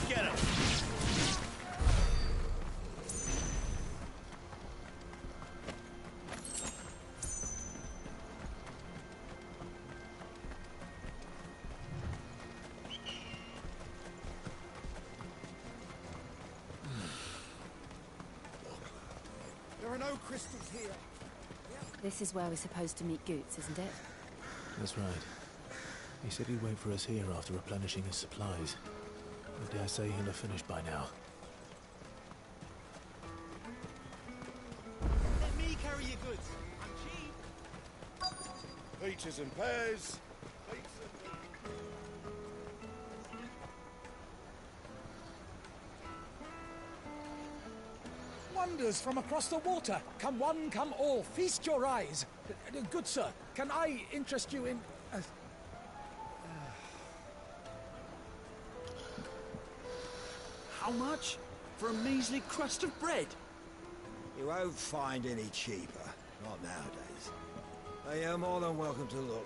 Get him! crystals here. This is where we're supposed to meet Goots, isn't it? That's right. He said he'd wait for us here after replenishing his supplies. I dare say he'll have finished by now. Let me carry your goods. I'm cheap. Peaches and pears. Wonders from across the water. Come one, come all. Feast your eyes. Good sir, can I interest you in... How much? For a measly crust of bread? You won't find any cheaper. Not nowadays. But you're more than welcome to look.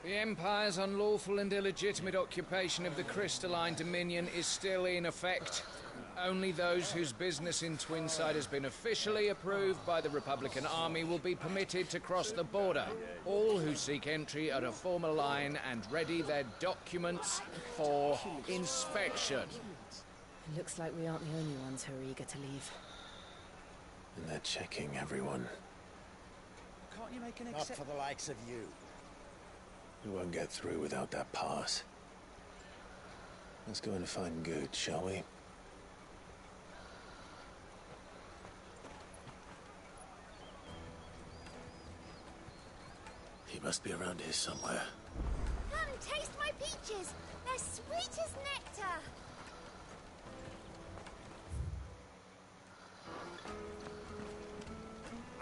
The Empire's unlawful and illegitimate occupation of the Crystalline Dominion is still in effect. Only those whose business in Twinside has been officially approved by the Republican Army will be permitted to cross the border. All who seek entry are to form a line and ready their documents for inspection. It looks like we aren't the only ones who are eager to leave. And they're checking everyone. Can't you make an Not for the likes of you. We won't get through without that pass. Let's go and find Good, shall we? He must be around here somewhere. Come, taste my peaches. They're sweet as nectar.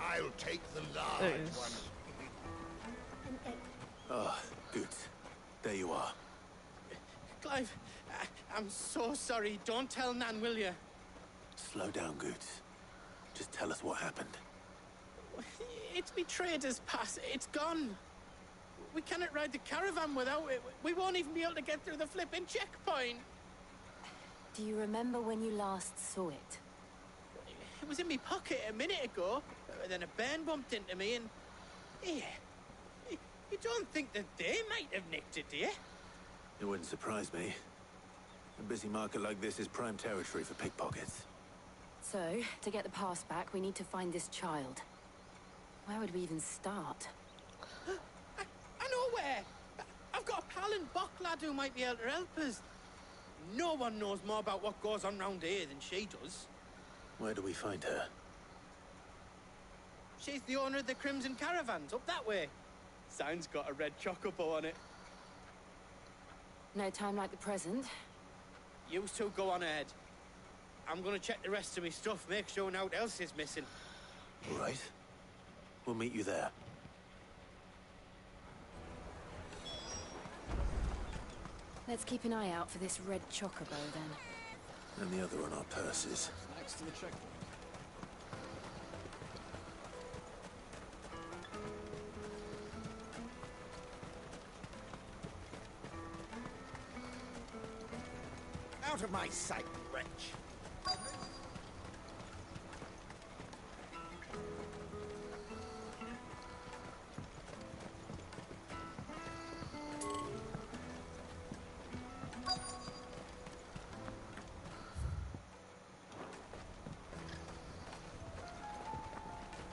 I'll take the large one. Ah, good. There you are. Clive, I'm so sorry. Don't tell Nan, will you? Slow down, Goots. Just tell us what happened. It's me trader's pass. It's gone. We cannot ride the caravan without it. We won't even be able to get through the flipping checkpoint. Do you remember when you last saw it? It was in my pocket a minute ago. Then a bairn bumped into me and... Yeah. You don't think that they might have nicked it, do you? It wouldn't surprise me. A busy market like this is prime territory for pickpockets. So, to get the pass back, we need to find this child. Where would we even start? I know where! I've got a pal in Bock lad who might be able to help us. No one knows more about what goes on round here than she does. Where do we find her? She's the owner of the Crimson Caravans, up that way. Sign's got a red chocobo on it. No time like the present. You two go on ahead. I'm gonna check the rest of my stuff, make sure no one else is missing. All right. We'll meet you there. Let's keep an eye out for this red chocobo, then. And the other on our purses. Next to the checkpoint. Out of my sight, wretch.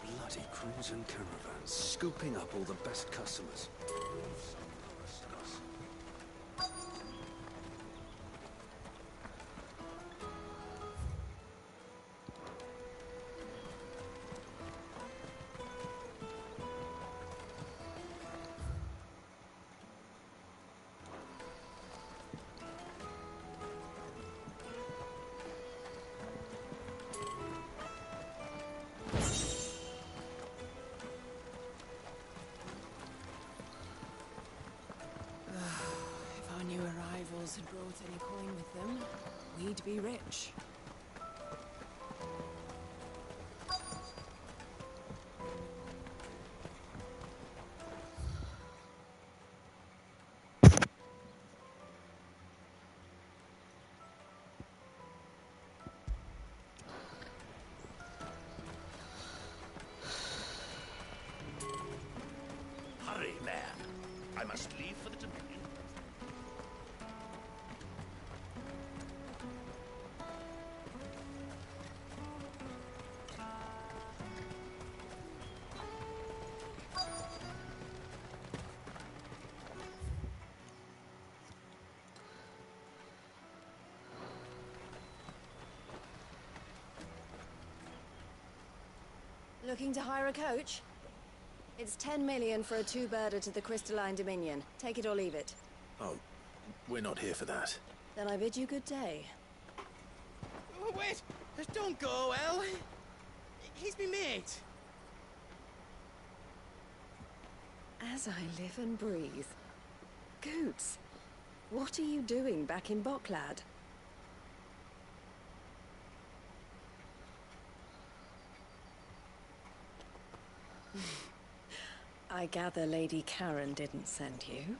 Bloody Crimson Caravans, scooping up all the best customers. If our new arrivals had brought any coin with them, we'd be rich. Looking to hire a coach? It's 10 million for a two-birder to the Crystalline Dominion. Take it or leave it. Oh, we're not here for that. Then I bid you good day. Oh, wait! Don't go, El. He's me mate. As I live and breathe. Goots, what are you doing back in Boklad? I gather Lady Karen didn't send you.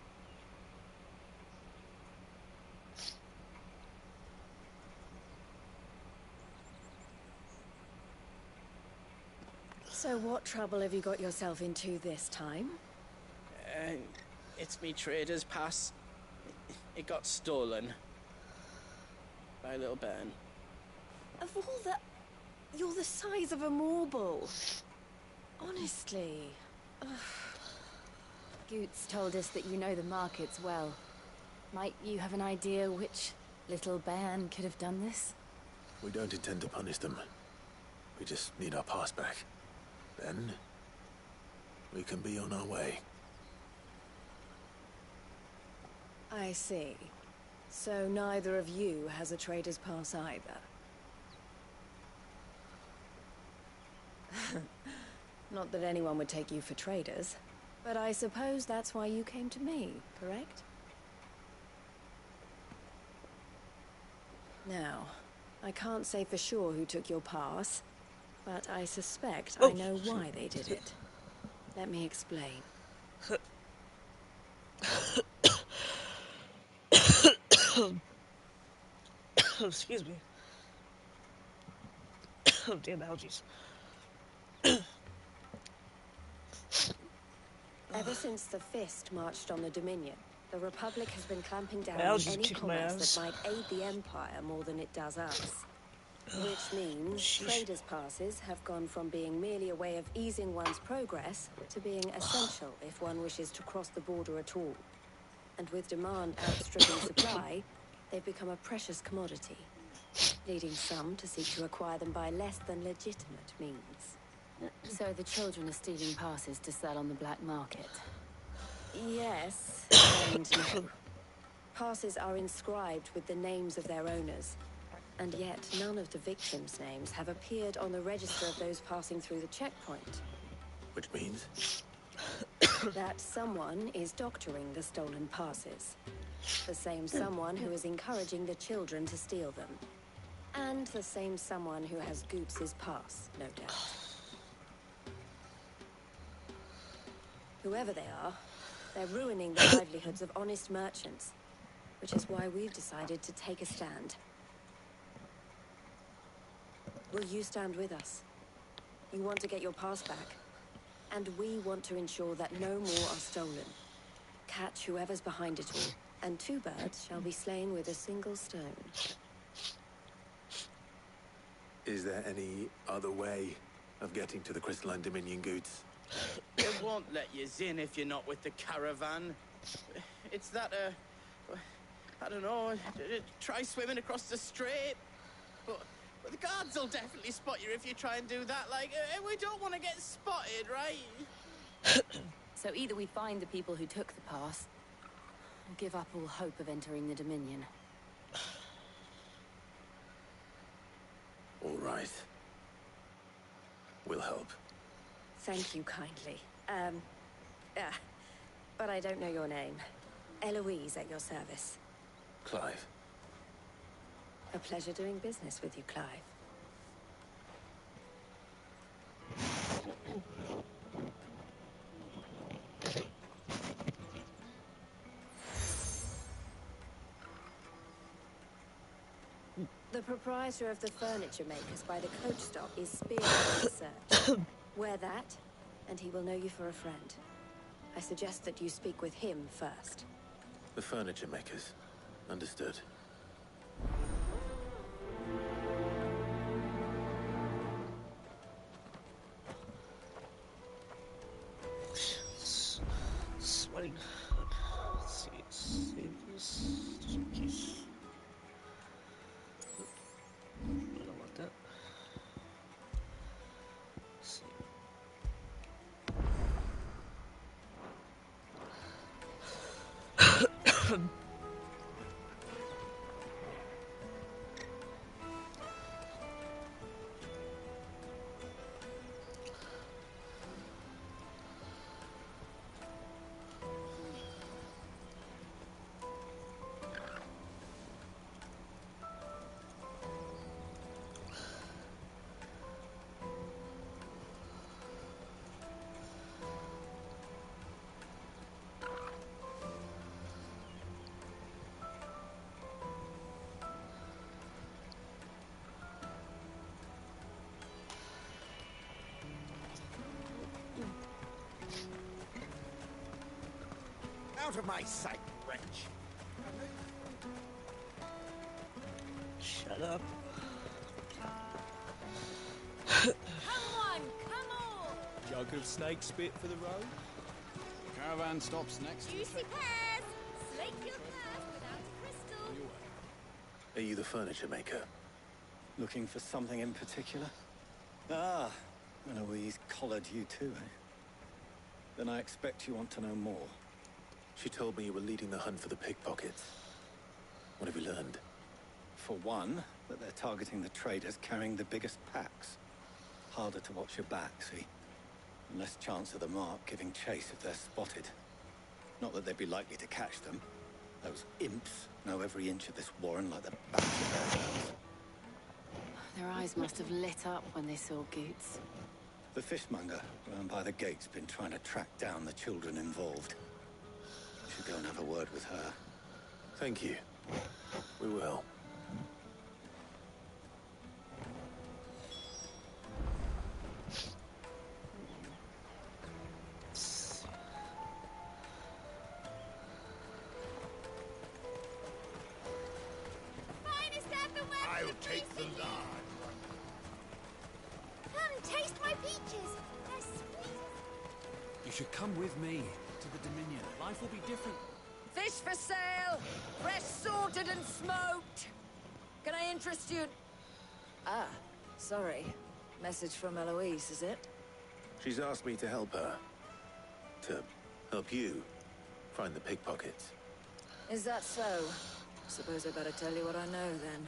So what trouble have you got yourself into this time? It's me trader's pass. It got stolen. By a little bairn. Of all the... You're the size of a marble. Honestly. Ugh. Goots told us that you know the markets well. Might you have an idea which little bairn could have done this? We don't intend to punish them. We just need our pass back. Then, we can be on our way. I see. So neither of you has a trader's pass either. Not that anyone would take you for traders, but I suppose that's why you came to me, correct? Now, I can't say for sure who took your pass, but I suspect I know why they did it. Let me explain. Excuse me. Oh, damn allergies. Ever since the Fist marched on the Dominion, the Republic has been clamping down I'll on just any kick my commerce ass. that might aid the Empire more than it does us. Which means traders' passes have gone from being merely a way of easing one's progress to being essential if one wishes to cross the border at all. And with demand outstripping supply, they've become a precious commodity, leading some to seek to acquire them by less than legitimate means. So the children are stealing passes to sell on the black market? Yes, and no. Passes are inscribed with the names of their owners, and yet none of the victims' names have appeared on the register of those passing through the checkpoint. Which means? That someone is doctoring the stolen passes. The same someone who is encouraging the children to steal them. And the same someone who has Goots' pass, no doubt. Whoever they are, they're ruining the livelihoods of honest merchants, which is why we've decided to take a stand. Will you stand with us? You want to get your pass back, and we want to ensure that no more are stolen. Catch whoever's behind it all, and two birds shall be slain with a single stone. Is there any other way of getting to the Crystalline Dominion, Goots? They won't let you in if you're not with the caravan. It's that, I don't know, try swimming across the strait. But the guards will definitely spot you if you try and do that. Like, we don't want to get spotted, right? So either we find the people who took the pass, or give up all hope of entering the Dominion. All right. We'll help. Thank you kindly. But I don't know your name. Eloise at your service. Clive. A pleasure doing business with you, Clive. The proprietor of the furniture makers by the coach stop is spearheading the search. Wear that, and he will know you for a friend. I suggest that you speak with him first. The furniture makers. Understood. Sweating. Let's see. Save this. Just in case. I don't want that. Let's see. Out of my sight, wretch! Shut up. Come on, come on! Jug of snake spit for the road? The caravan stops next. Juicy pears! Slake your thirst without a crystal! Are you the furniture maker? Looking for something in particular? Ah, Eloise collared you too, eh? Then I expect you want to know more. She told me you were leading the hunt for the pickpockets. What have you learned? For one, that they're targeting the traders carrying the biggest packs. Harder to watch your back, see? And less chance of the mark giving chase if they're spotted. Not that they'd be likely to catch them. Those imps know every inch of this warren like the back of their hands. Their eyes must have lit up when they saw Goots. The fishmonger round by the gate's been trying to track down the children involved. Should go and have a word with her. Thank you. We will. Finest ever I'll take the lard. Come, taste my peaches! They're sweet! You should come with me to the Dominion. Life will be different. Fish for sale! Fresh sorted and smoked! Can I interest you? Ah, sorry. Message from Eloise, is it? She's asked me to help her. To help you find the pickpockets. Is that so? Suppose I better tell you what I know, then.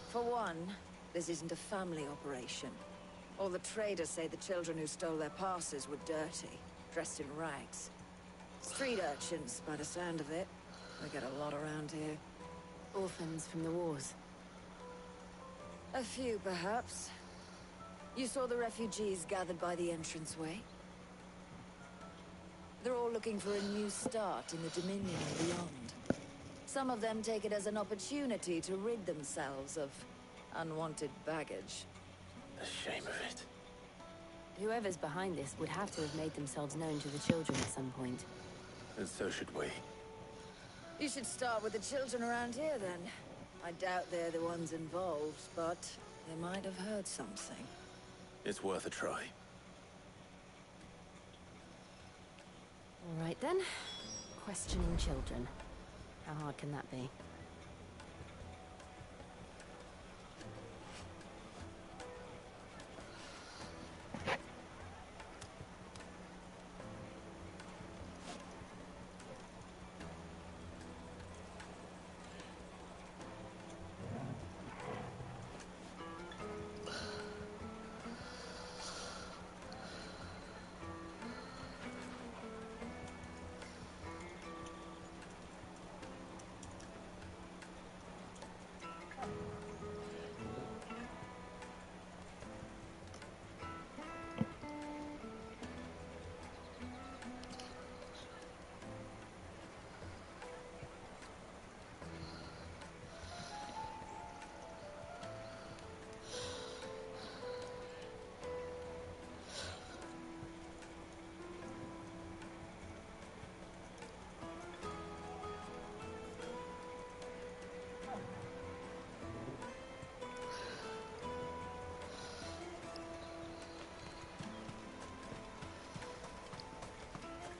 For one, this isn't a family operation. All the traders say the children who stole their passes were dirty, dressed in rags. Street urchins, by the sound of it. We get a lot around here. Orphans from the wars. A few, perhaps. You saw the refugees gathered by the entranceway? They're all looking for a new start in the Dominion and beyond. Some of them take it as an opportunity to rid themselves of unwanted baggage. The shame of it. Whoever's behind this would have to have made themselves known to the children at some point. And so should we. You should start with the children around here, then. I doubt they're the ones involved, but they might have heard something. It's worth a try. All right, then. Questioning children. How hard can that be?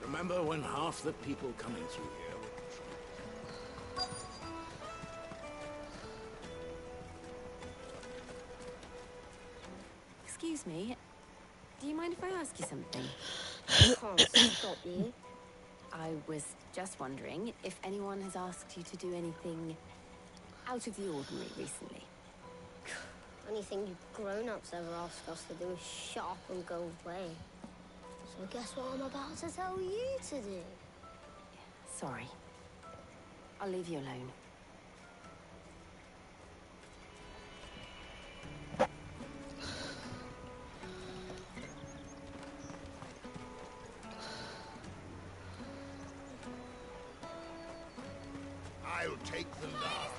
Remember when half the people coming through here were... Excuse me. Do you mind if I ask you something? Of course, got you. I was just wondering if anyone has asked you to do anything out of the ordinary recently. Anything you grown-ups ever ask us to do is shut up and go away. So guess what I'm about to tell you to do? Sorry. I'll leave you alone. I'll take the large.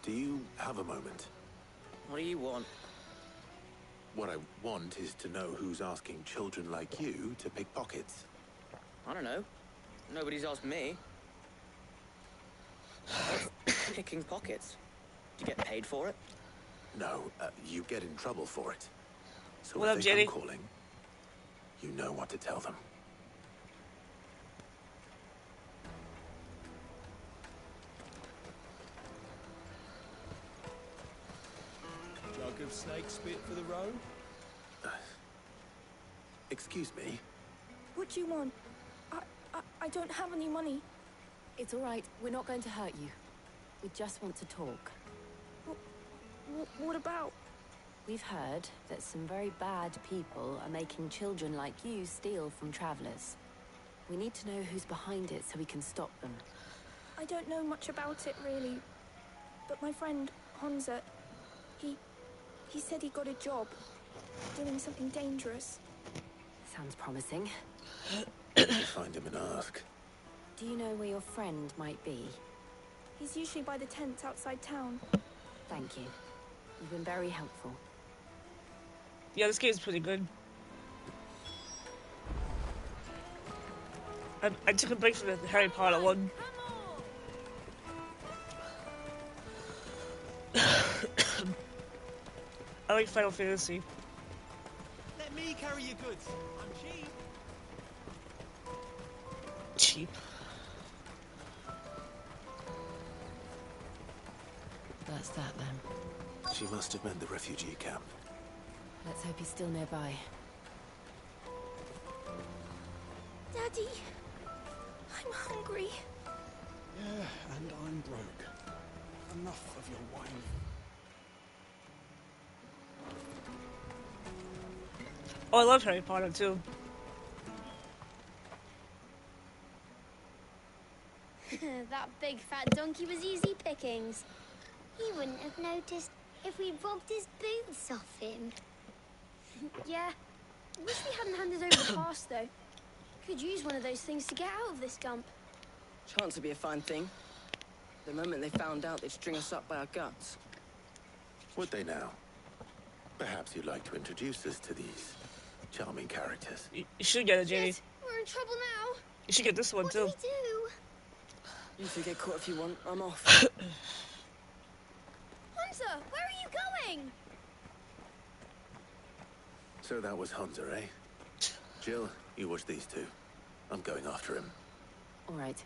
Do you have a moment? What do you want? What I want is to know who's asking children like you to pick pockets. I don't know. Nobody's asked me. Picking pockets. Do you get paid for it? No, you get in trouble for it. So What if up, they Jenny? come calling, you know what to tell them. Jug of snake spit for the road? Excuse me? What do you want? I don't have any money. It's all right. We're not going to hurt you. We just want to talk. What about? We've heard that some very bad people are making children like you steal from travelers. We need to know who's behind it so we can stop them. I don't know much about it, really. But my friend, Honza, he said he got a job doing something dangerous. Sounds promising. Find him and ask. Do you know where your friend might be? He's usually by the tents outside town. Thank you. You've been very helpful. Yeah, this game's pretty good. I took a break from the Harry Potter one. I like Final Fantasy. Let me carry your goods. I'm cheap. Cheap. That's that then. She must have meant the refugee camp. Let's hope he's still nearby. Daddy, I'm hungry. Yeah, and I'm broke. Enough of your whining. Oh, I love Harry Potter too. That big fat donkey was easy pickings. He wouldn't have noticed if we'd robbed his boots off him. Yeah. Wish we hadn't handed over the pass, though. Could use one of those things to get out of this dump. Chance would be a fine thing. The moment they found out, they'd string us up by our guts. Would they now? Perhaps you'd like to introduce us to these charming characters. You should get it, Jenny. Shit, we're in trouble now. You should get this one too. What do we do? You two get caught if you want. I'm off. Hunter, where are you going? So that was Hunter, eh? Jill, you watch these two. I'm going after him. All right.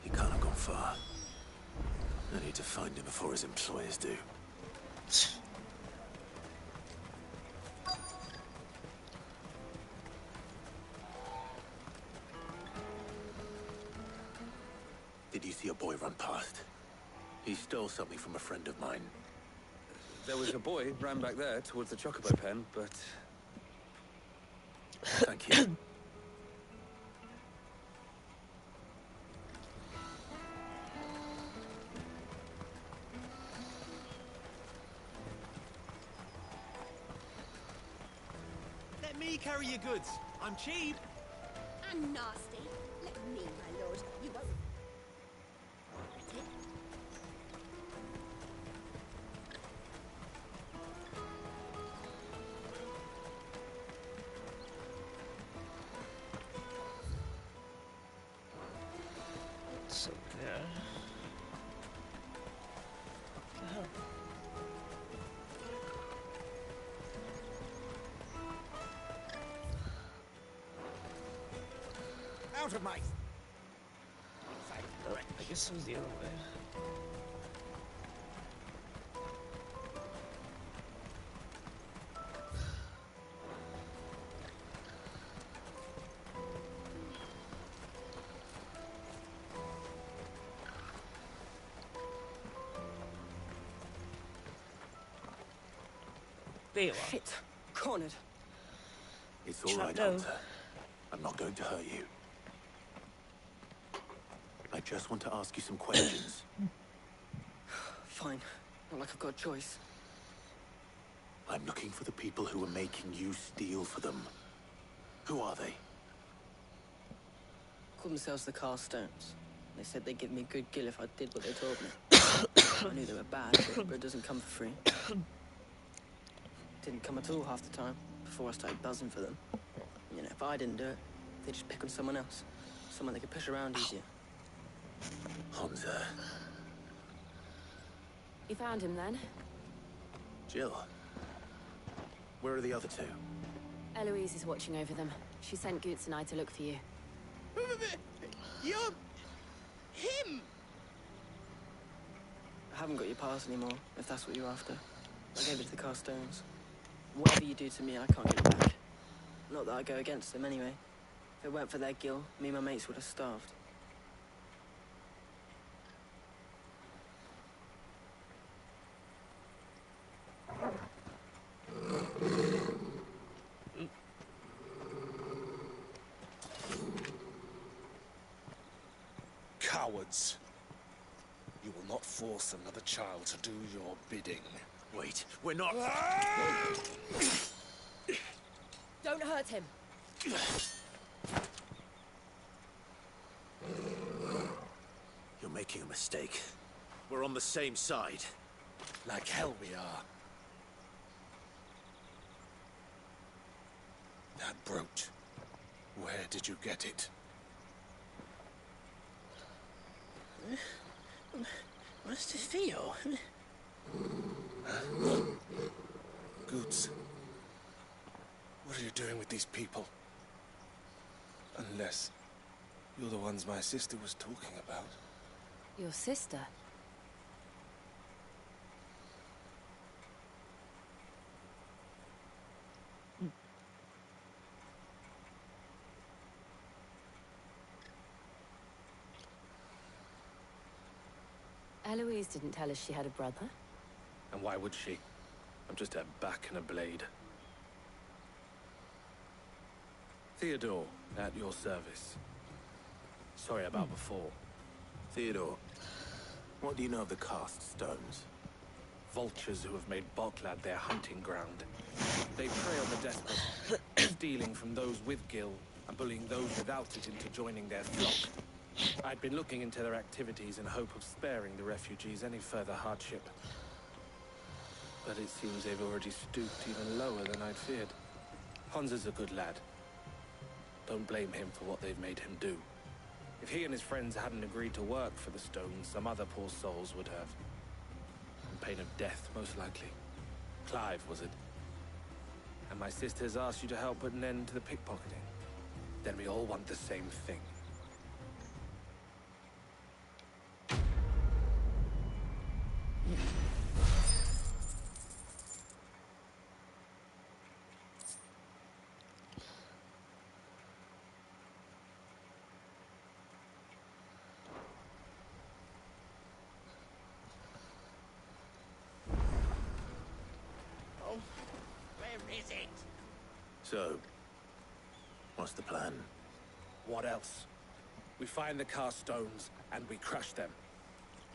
He can't have gone far. I need to find him before his employers do. Did you see a boy run past? He stole something from a friend of mine. There was a boy ran back there towards the chocobo pen, but... Thank you. Let me carry your goods. I'm cheap. And nasty. Let me, my lord. You won't. So there. Oh. Out of my... guess it was the other way. There you are. Shit. Cornered. It's all right, Shadow. Hunter. I'm not going to hurt you. I just want to ask you some questions. Fine. Not like I've got a choice. I'm looking for the people who are making you steal for them. Who are they? Called themselves the Carstones. They said they'd give me a good gill if I did what they told me. I knew they were bad, but it doesn't come for free. Didn't come at all half the time, before I started buzzing for them. You know, if I didn't do it, they'd just pick on someone else. Someone they could push around easier. Hamza. You found him then? Jill. Where are the other two? Eloise is watching over them. She sent Goots and I to look for you. You're... him! I haven't got your pass anymore, if that's what you're after. I gave it to the Carstones. Whatever you do to me, I can't get it back. Not that I go against them anyway. If it weren't for their gill, me and my mates would have starved. Cowards. You will not force another child to do your bidding. Wait, we're not... Don't hurt him. You're making a mistake. We're on the same side. Like hell we are. That brooch. Where did you get it? Master Theo? Goots. What are you doing with these people? Unless you're the ones my sister was talking about. Your sister? Eloise didn't tell us she had a brother. And why would she? I'm just a back and a blade. Theodore, at your service. Sorry about before. Theodore, what do you know of the Cast Stones? Vultures who have made Boklad their hunting ground. They prey on the desperate, stealing from those with gill and bullying those without it into joining their flock. I'd been looking into their activities in hope of sparing the refugees any further hardship. But it seems they've already stooped even lower than I'd feared. Hansa's a good lad. Don't blame him for what they've made him do. If he and his friends hadn't agreed to work for the Stones, some other poor souls would have. On pain of death, most likely. Clive, was it? And my sisters asked you to help put an end to the pickpocketing. Then we all want the same thing. Is it? So, what's the plan? What else? We find the Carstones and we crush them.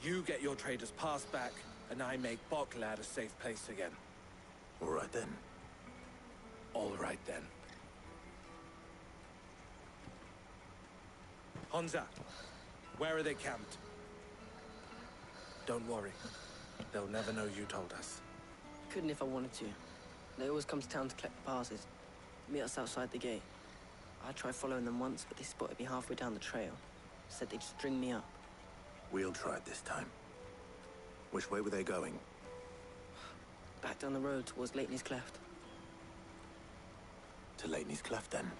You get your trader's pass back, and I make Boklad a safe place again. All right then. All right then. Hansa, where are they camped? Don't worry. They'll never know you told us. Couldn't if I wanted to. They always come to town to collect the passes. Meet us outside the gate. I tried following them once, but they spotted me halfway down the trail. Said they'd string me up. We'll try it this time. Which way were they going? Back down the road towards Lateney's Cleft. To Lateney's Cleft, then?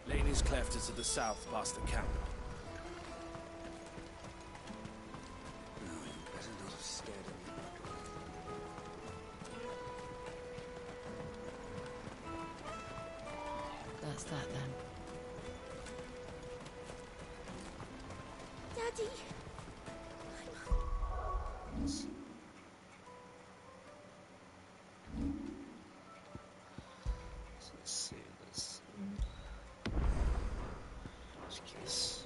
Lateney's Cheney's cleft is to the south, past the camp. No, you better not have scared him. That's that then. Daddy! Let's see, let's kiss.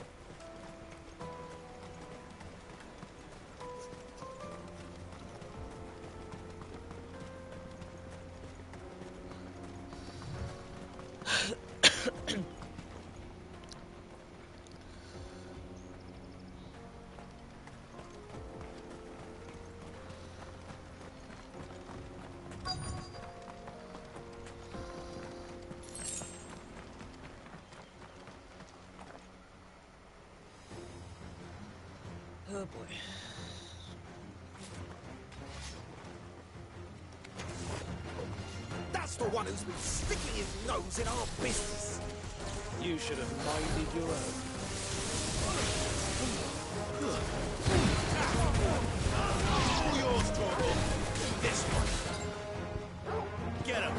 Oh boy. That's the one who's been sticking his nose in our business. You should have minded your own. All yours, Jordan. This one. Get him.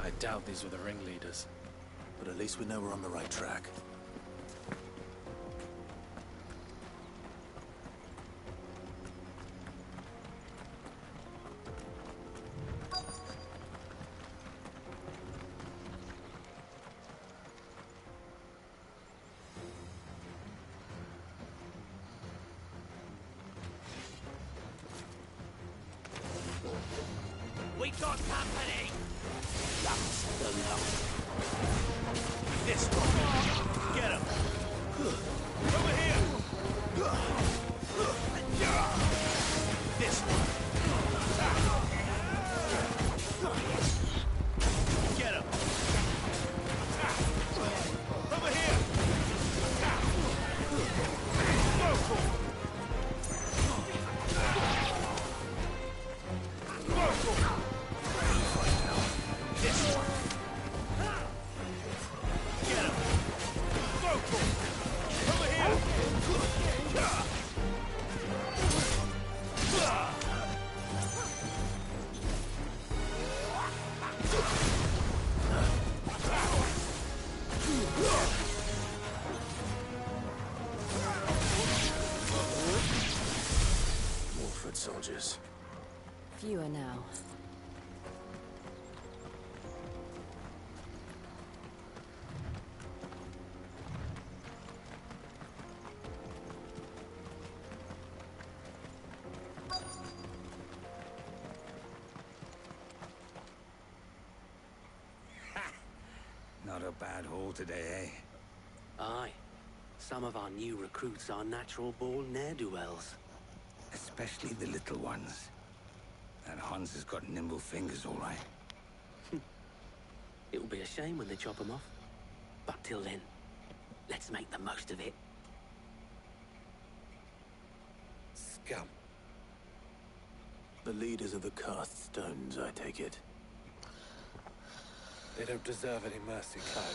I doubt these were the ringleaders. But at least we know we're on the right track. We got company. That's the lump. This one. Get him. Over here. This one. Get him. Over here. Go for it. Go for it. This one. Get him. Go for it. Over here. More foot soldiers. Fewer now. Not a bad haul today, eh? Aye. Some of our new recruits are natural-born ne'er-do-wells. Especially the little ones. That Hans has got nimble fingers, all right. It'll be a shame when they chop them off. But till then, let's make the most of it. Scum. The leaders of the cast stones, I take it. They don't deserve any mercy, Clyde.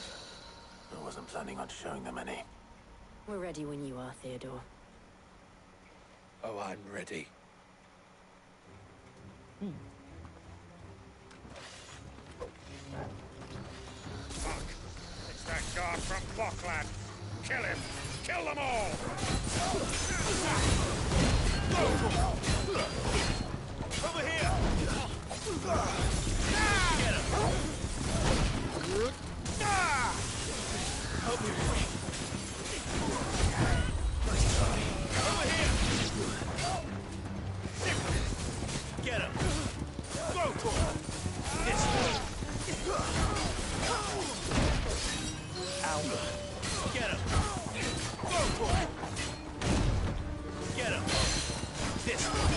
I wasn't planning on showing them any. We're ready when you are, Theodore. Oh, I'm ready. Fuck. It's that guard from Bokland. Kill him. Kill them all. Over here. Get him. Help me. Nice try. Over here. Get him. Go for it. This way. Ow. Get him. Go for it. Get him. This way.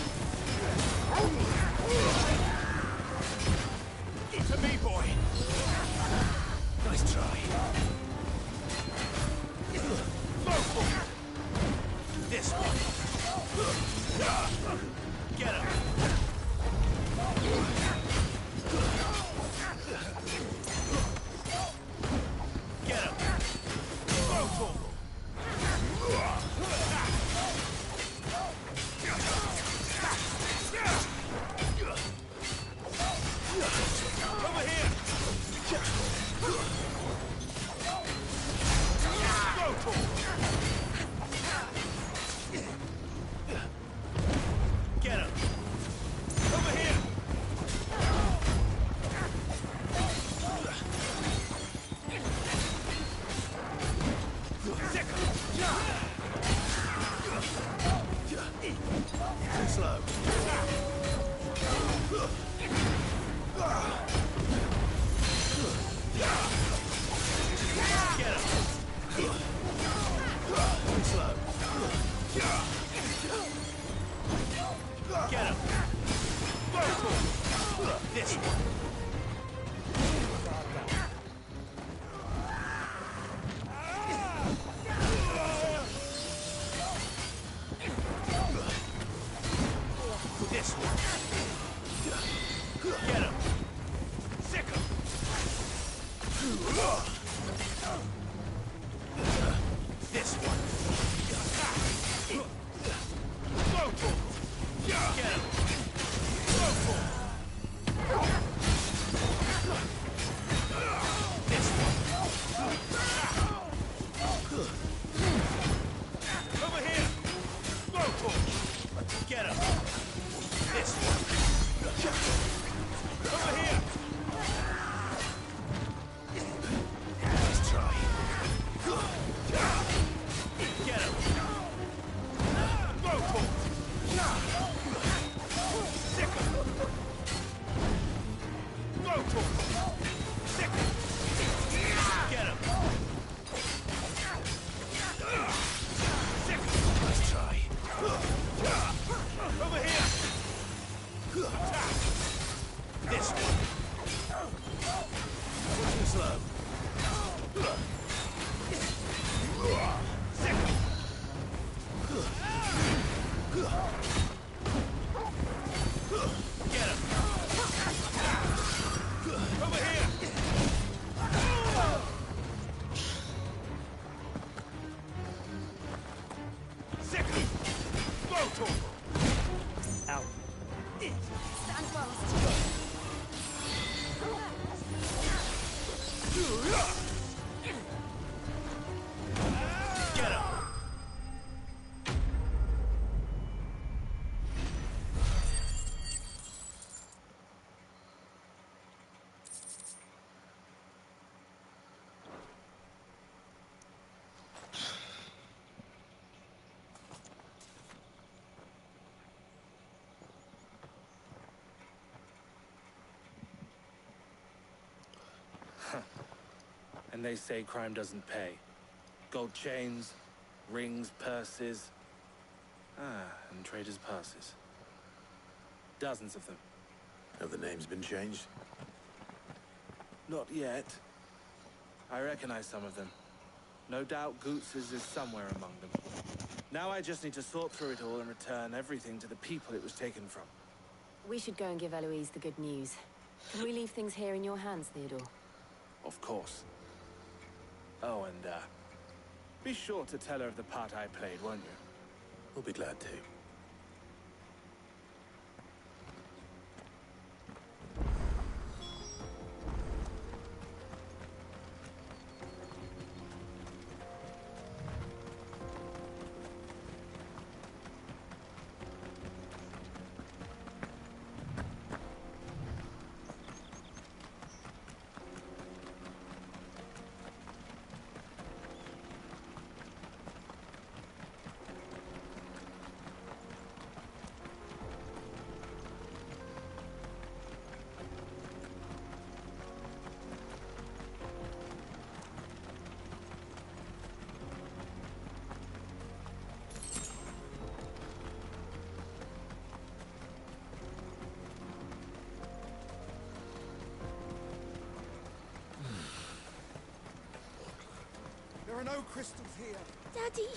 This one. This one. Get him. Sick him. This one. Go for it. Get him. Go for it. This one. Over here. Go for it. Get him. This one. Over here. Let's try. Get him. Go for it. Sick him. Go for it. Sick him. Get him. Sick him. Let's try. Over here. Attack. This one. Too slow. Sick him. Get him. Over here. Sick him. Go to him. Ow. Stand fast. Get him. And they say crime doesn't pay. Gold chains, rings, purses. And traders' passes. Dozens of them. Have the names been changed? Not yet. I recognize some of them. No doubt Goots's is somewhere among them. Now I just need to sort through it all and return everything to the people it was taken from. We should go and give Eloise the good news. Can we leave things here in your hands, Theodore? Of course. Oh, and, be sure to tell her of the part I played, won't you? We'll be glad to. There are no crystals here. Daddy!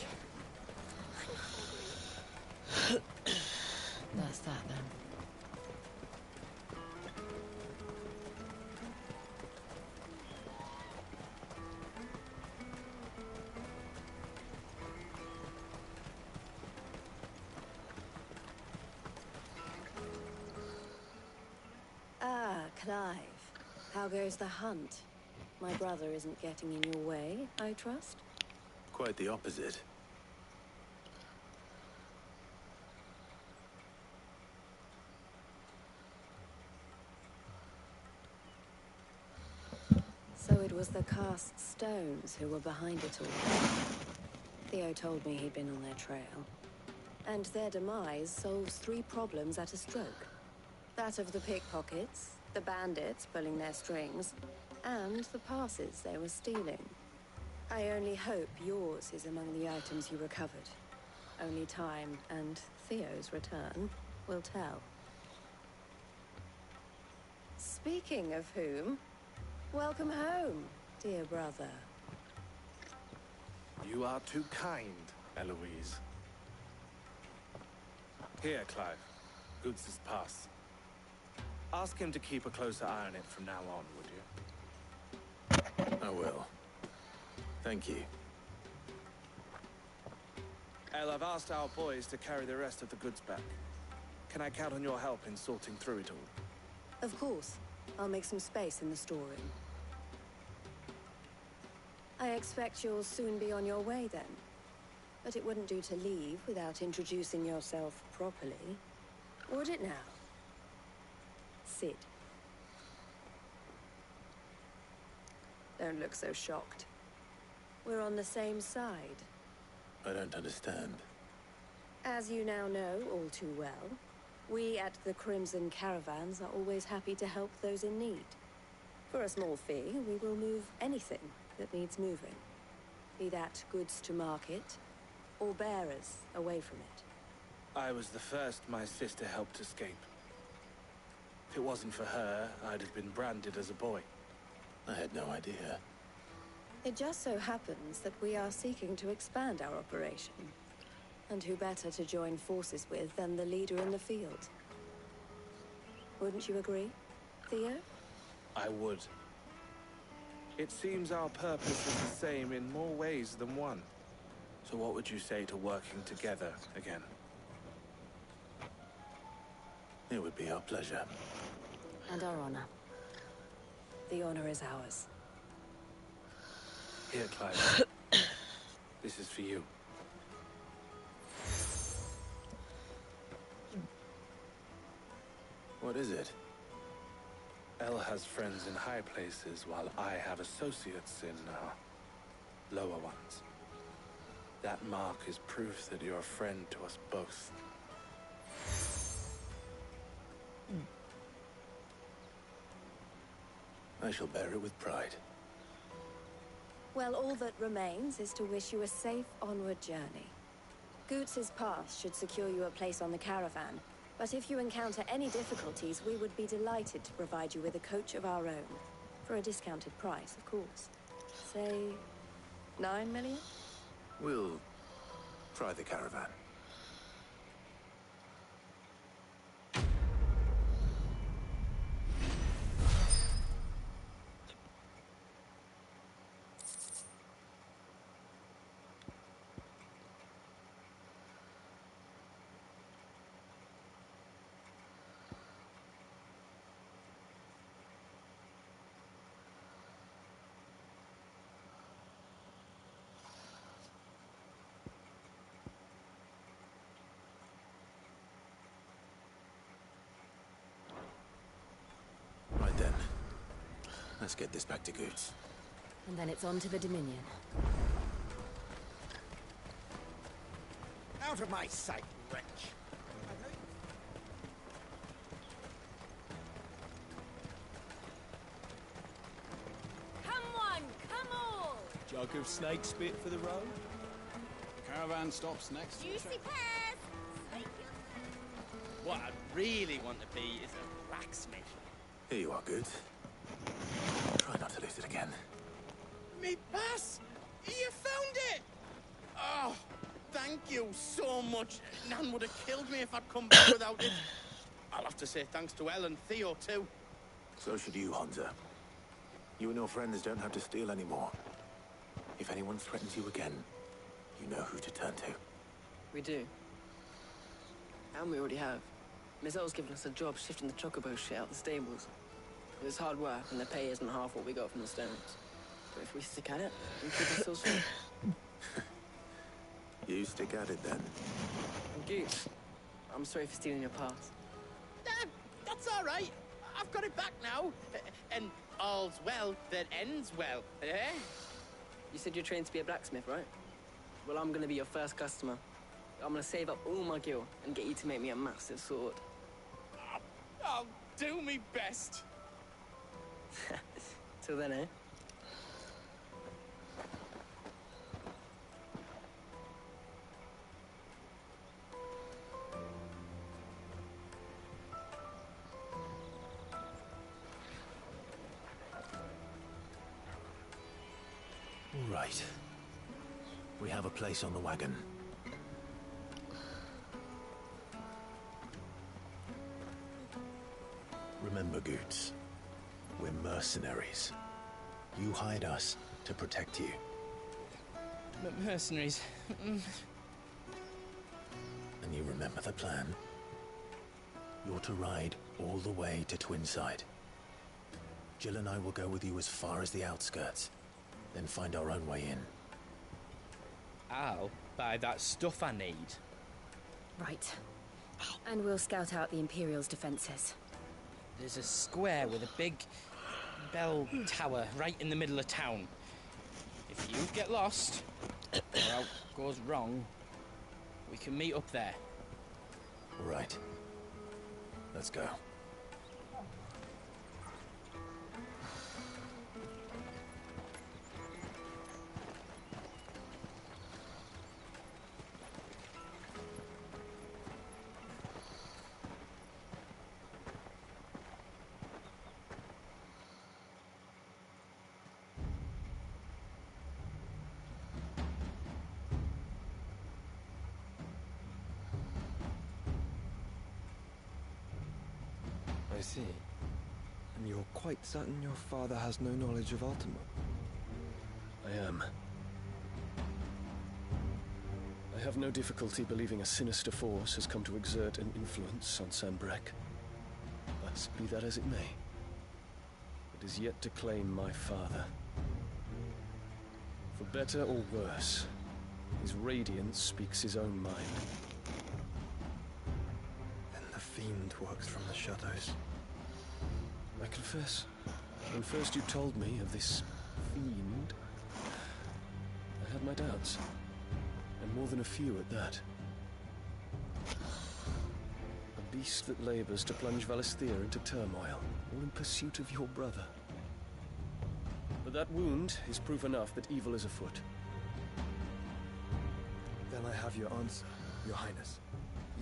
That's that then. Ah, Clive. How goes the hunt? My brother isn't getting in your way, I trust? Quite the opposite. So it was the cast stones who were behind it all. Theo told me he'd been on their trail. And their demise solves 3 problems at a stroke. That of the pickpockets, the bandits pulling their strings, and the passes they were stealing. I only hope yours is among the items you recovered. Only time and Theo's return will tell. Speaking of whom, welcome home, dear brother. You are too kind, Eloise. Here, Clive. Goods' pass. Ask him to keep a closer eye on it from now on, would you? I will. Thank you. El, I've asked our boys to carry the rest of the goods back. Can I count on your help in sorting through it all? Of course. I'll make some space in the storeroom. I expect you'll soon be on your way then. But it wouldn't do to leave without introducing yourself properly. Would it now? Sid. Don't look so shocked. We're on the same side. I don't understand. As you now know all too well, we at the Crimson Caravans are always happy to help those in need. For a small fee, we will move anything that needs moving. Be that goods to market, or bearers away from it. I was the first my sister helped escape. If it wasn't for her, I'd have been branded as a boy. I had no idea. It just so happens that we are seeking to expand our operation. And who better to join forces with than the leader in the field? Wouldn't you agree, Theo? I would. It seems our purpose is the same in more ways than one. So what would you say to working together again? It would be our pleasure. And our honor. The honor is ours. Here, Clive. This is for you. What is it? El has friends in high places, while I have associates in, lower ones. That mark is proof that you're a friend to us both. I shall bear it with pride. Well, all that remains is to wish you a safe onward journey. Goots' pass should secure you a place on the caravan, but if you encounter any difficulties, we would be delighted to provide you with a coach of our own. For a discounted price, of course. Say, 9 million? We'll try the caravan. Right then. Let's get this back to Goots. And then it's on to the Dominion. Out of my sight, wretch! Come on, come all! Jug of snake spit for the road? Caravan stops next. Juicy pears! What I really want to be is a blacksmith. Here you are, Goots. Try not to lose it again. Me pass! You found it! Oh, thank you so much. Nan would have killed me if I'd come back without it. I'll have to say thanks to Elle and Theo, too. So should you, Honza. You and your friends don't have to steal anymore. If anyone threatens you again, you know who to turn to. We do. And we already have. Miss L's given us a job shifting the chocobo shit out the stables. It was hard work, and the pay isn't half what we got from the stones. But if we stick at it, we keep it still sweet. You stick at it, then. And Goose, I'm sorry for stealing your pass. That's all right. I've got it back now. And all's well that ends well, eh? You said you're trained to be a blacksmith, right? Well, I'm gonna be your first customer. I'm gonna save up all my gil and get you to make me a massive sword. I'll do me best. Till then, eh? Right. We have a place on the wagon. Remember, Goots, we're mercenaries. You hide us to protect you. Mercenaries. And you remember the plan? You're to ride all the way to Twinside. Jill and I will go with you as far as the outskirts, then find our own way in. I'll buy that stuff I need. Right. And we'll scout out the Imperial's defenses. There's a square with a big bell tower right in the middle of town. If you get lost, or out goes wrong, we can meet up there. Right. Let's go. I see. And you're quite certain your father has no knowledge of Ultima? I am. I have no difficulty believing a sinister force has come to exert an influence on Sanbreque. But be that as it may, it is yet to claim my father. For better or worse, his radiance speaks his own mind. Then the fiend works from the shadows. I confess, when first you told me of this fiend, I had my doubts. And more than a few at that. A beast that labors to plunge Valisthea into turmoil, all in pursuit of your brother. But that wound is proof enough that evil is afoot. Then I have your answer, Your Highness.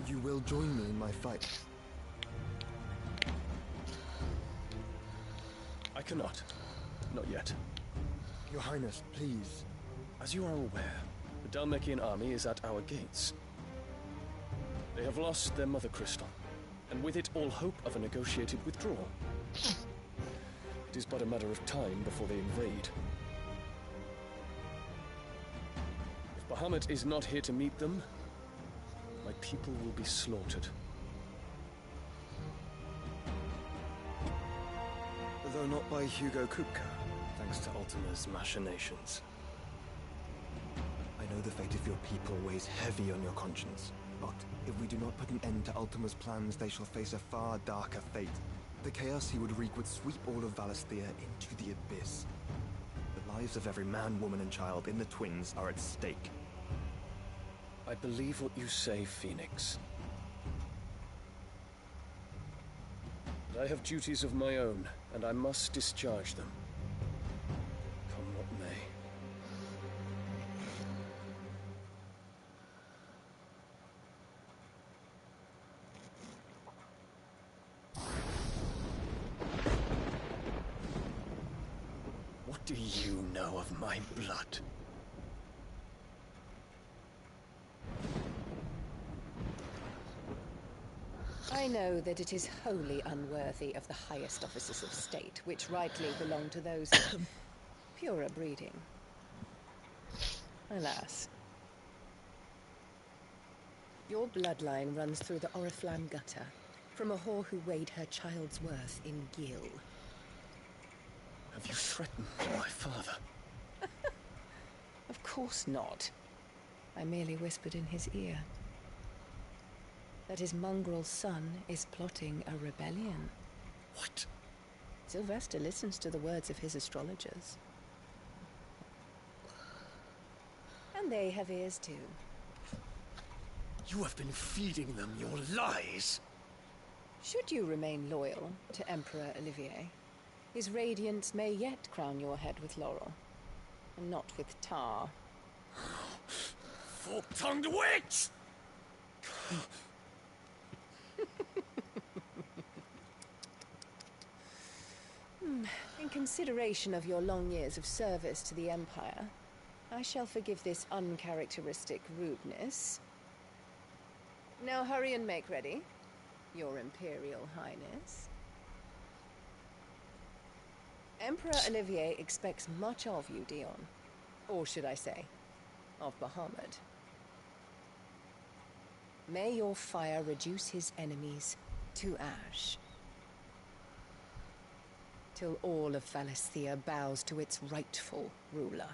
You will join me in my fight. I cannot. Not yet. Your Highness, please. As you are aware, the Dhalmekian army is at our gates. They have lost their mother crystal, and with it all hope of a negotiated withdrawal. It is but a matter of time before they invade. If Bahamut is not here to meet them, my people will be slaughtered. Though not by Hugo Kupka, thanks to Ultima's machinations. I know the fate of your people weighs heavy on your conscience, but if we do not put an end to Ultima's plans, they shall face a far darker fate. The chaos he would wreak would sweep all of Valisthea into the abyss. The lives of every man, woman, and child in the Twins are at stake. I believe what you say, Phoenix. But I have duties of my own, and I must discharge them. Come what may. What do you know of my blood? I know that it is wholly unworthy of the highest offices of state, which rightly belong to those of purer breeding. Alas. Your bloodline runs through the Oriflamme gutter, from a whore who weighed her child's worth in gil. Have you threatened my father? Of course not. I merely whispered in his ear that his mongrel son is plotting a rebellion. What? Sylvester listens to the words of his astrologers. And they have ears too. You have been feeding them your lies! Should you remain loyal to Emperor Olivier, his radiance may yet crown your head with laurel, and not with tar. Fork-tongued witch! In consideration of your long years of service to the Empire, I shall forgive this uncharacteristic rudeness. Now hurry and make ready, Your Imperial Highness. Emperor Olivier expects much of you, Dion. Or should I say, of Bahamut. May your fire reduce his enemies to ash, till all of Valisthea bows to its rightful ruler.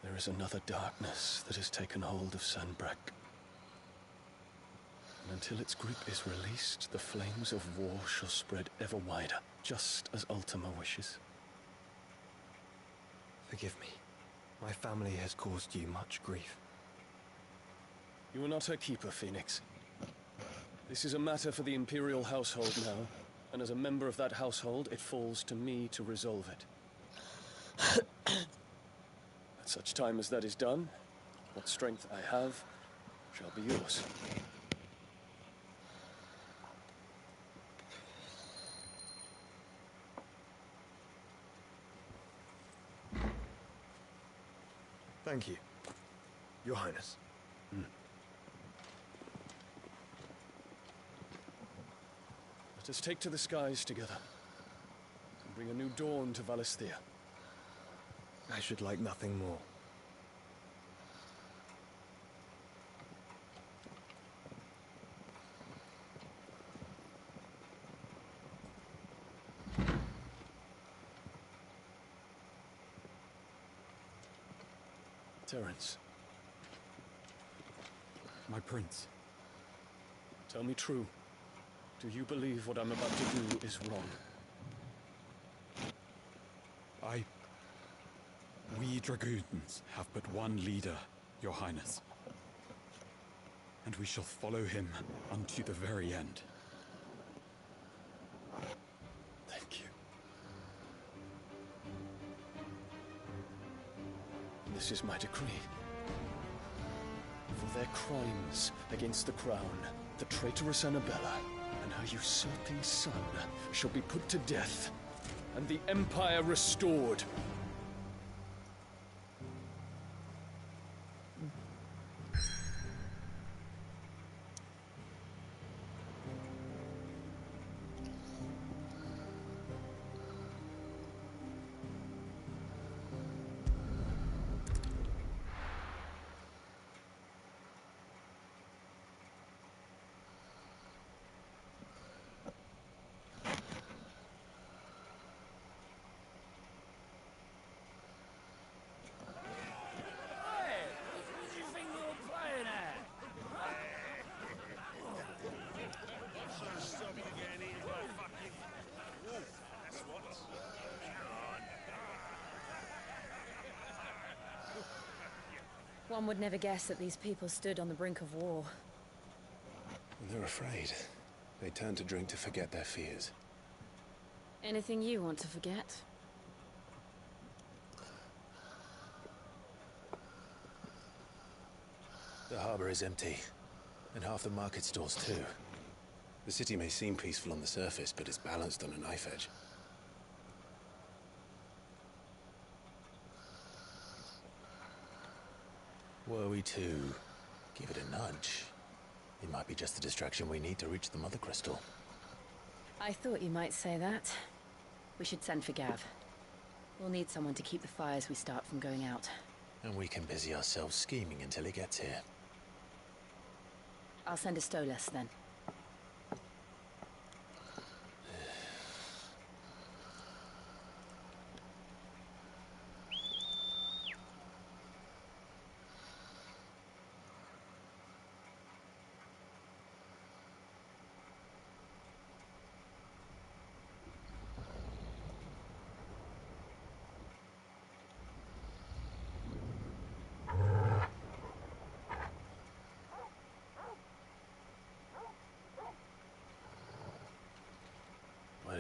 There is another darkness that has taken hold of Sanbreque. And until its grip is released, the flames of war shall spread ever wider, just as Ultima wishes. Forgive me. My family has caused you much grief. You are not her keeper, Phoenix. This is a matter for the Imperial household now, and as a member of that household, it falls to me to resolve it. At such time as that is done, what strength I have shall be yours. Thank you, Your Highness. Let us take to the skies together, and bring a new dawn to Valisthea. I should like nothing more. Terence. My prince. Tell me true. Do you believe what I'm about to do is wrong? We dragoons have but one leader, Your Highness. And we shall follow him unto the very end. Thank you. This is my decree. For their crimes against the crown, the traitorous Annabella and her usurping son shall be put to death, and the Empire restored. One would never guess that these people stood on the brink of war. They're afraid. They turn to drink to forget their fears. Anything you want to forget? The harbor is empty, and half the market stalls too. The city may seem peaceful on the surface, but it's balanced on a knife edge. Were we to give it a nudge, it might be just the distraction we need to reach the Mother Crystal. I thought you might say that. We should send for Gav. We'll need someone to keep the fires we start from going out. And we can busy ourselves scheming until he gets here. I'll send a Stolas then.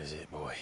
is it, boy?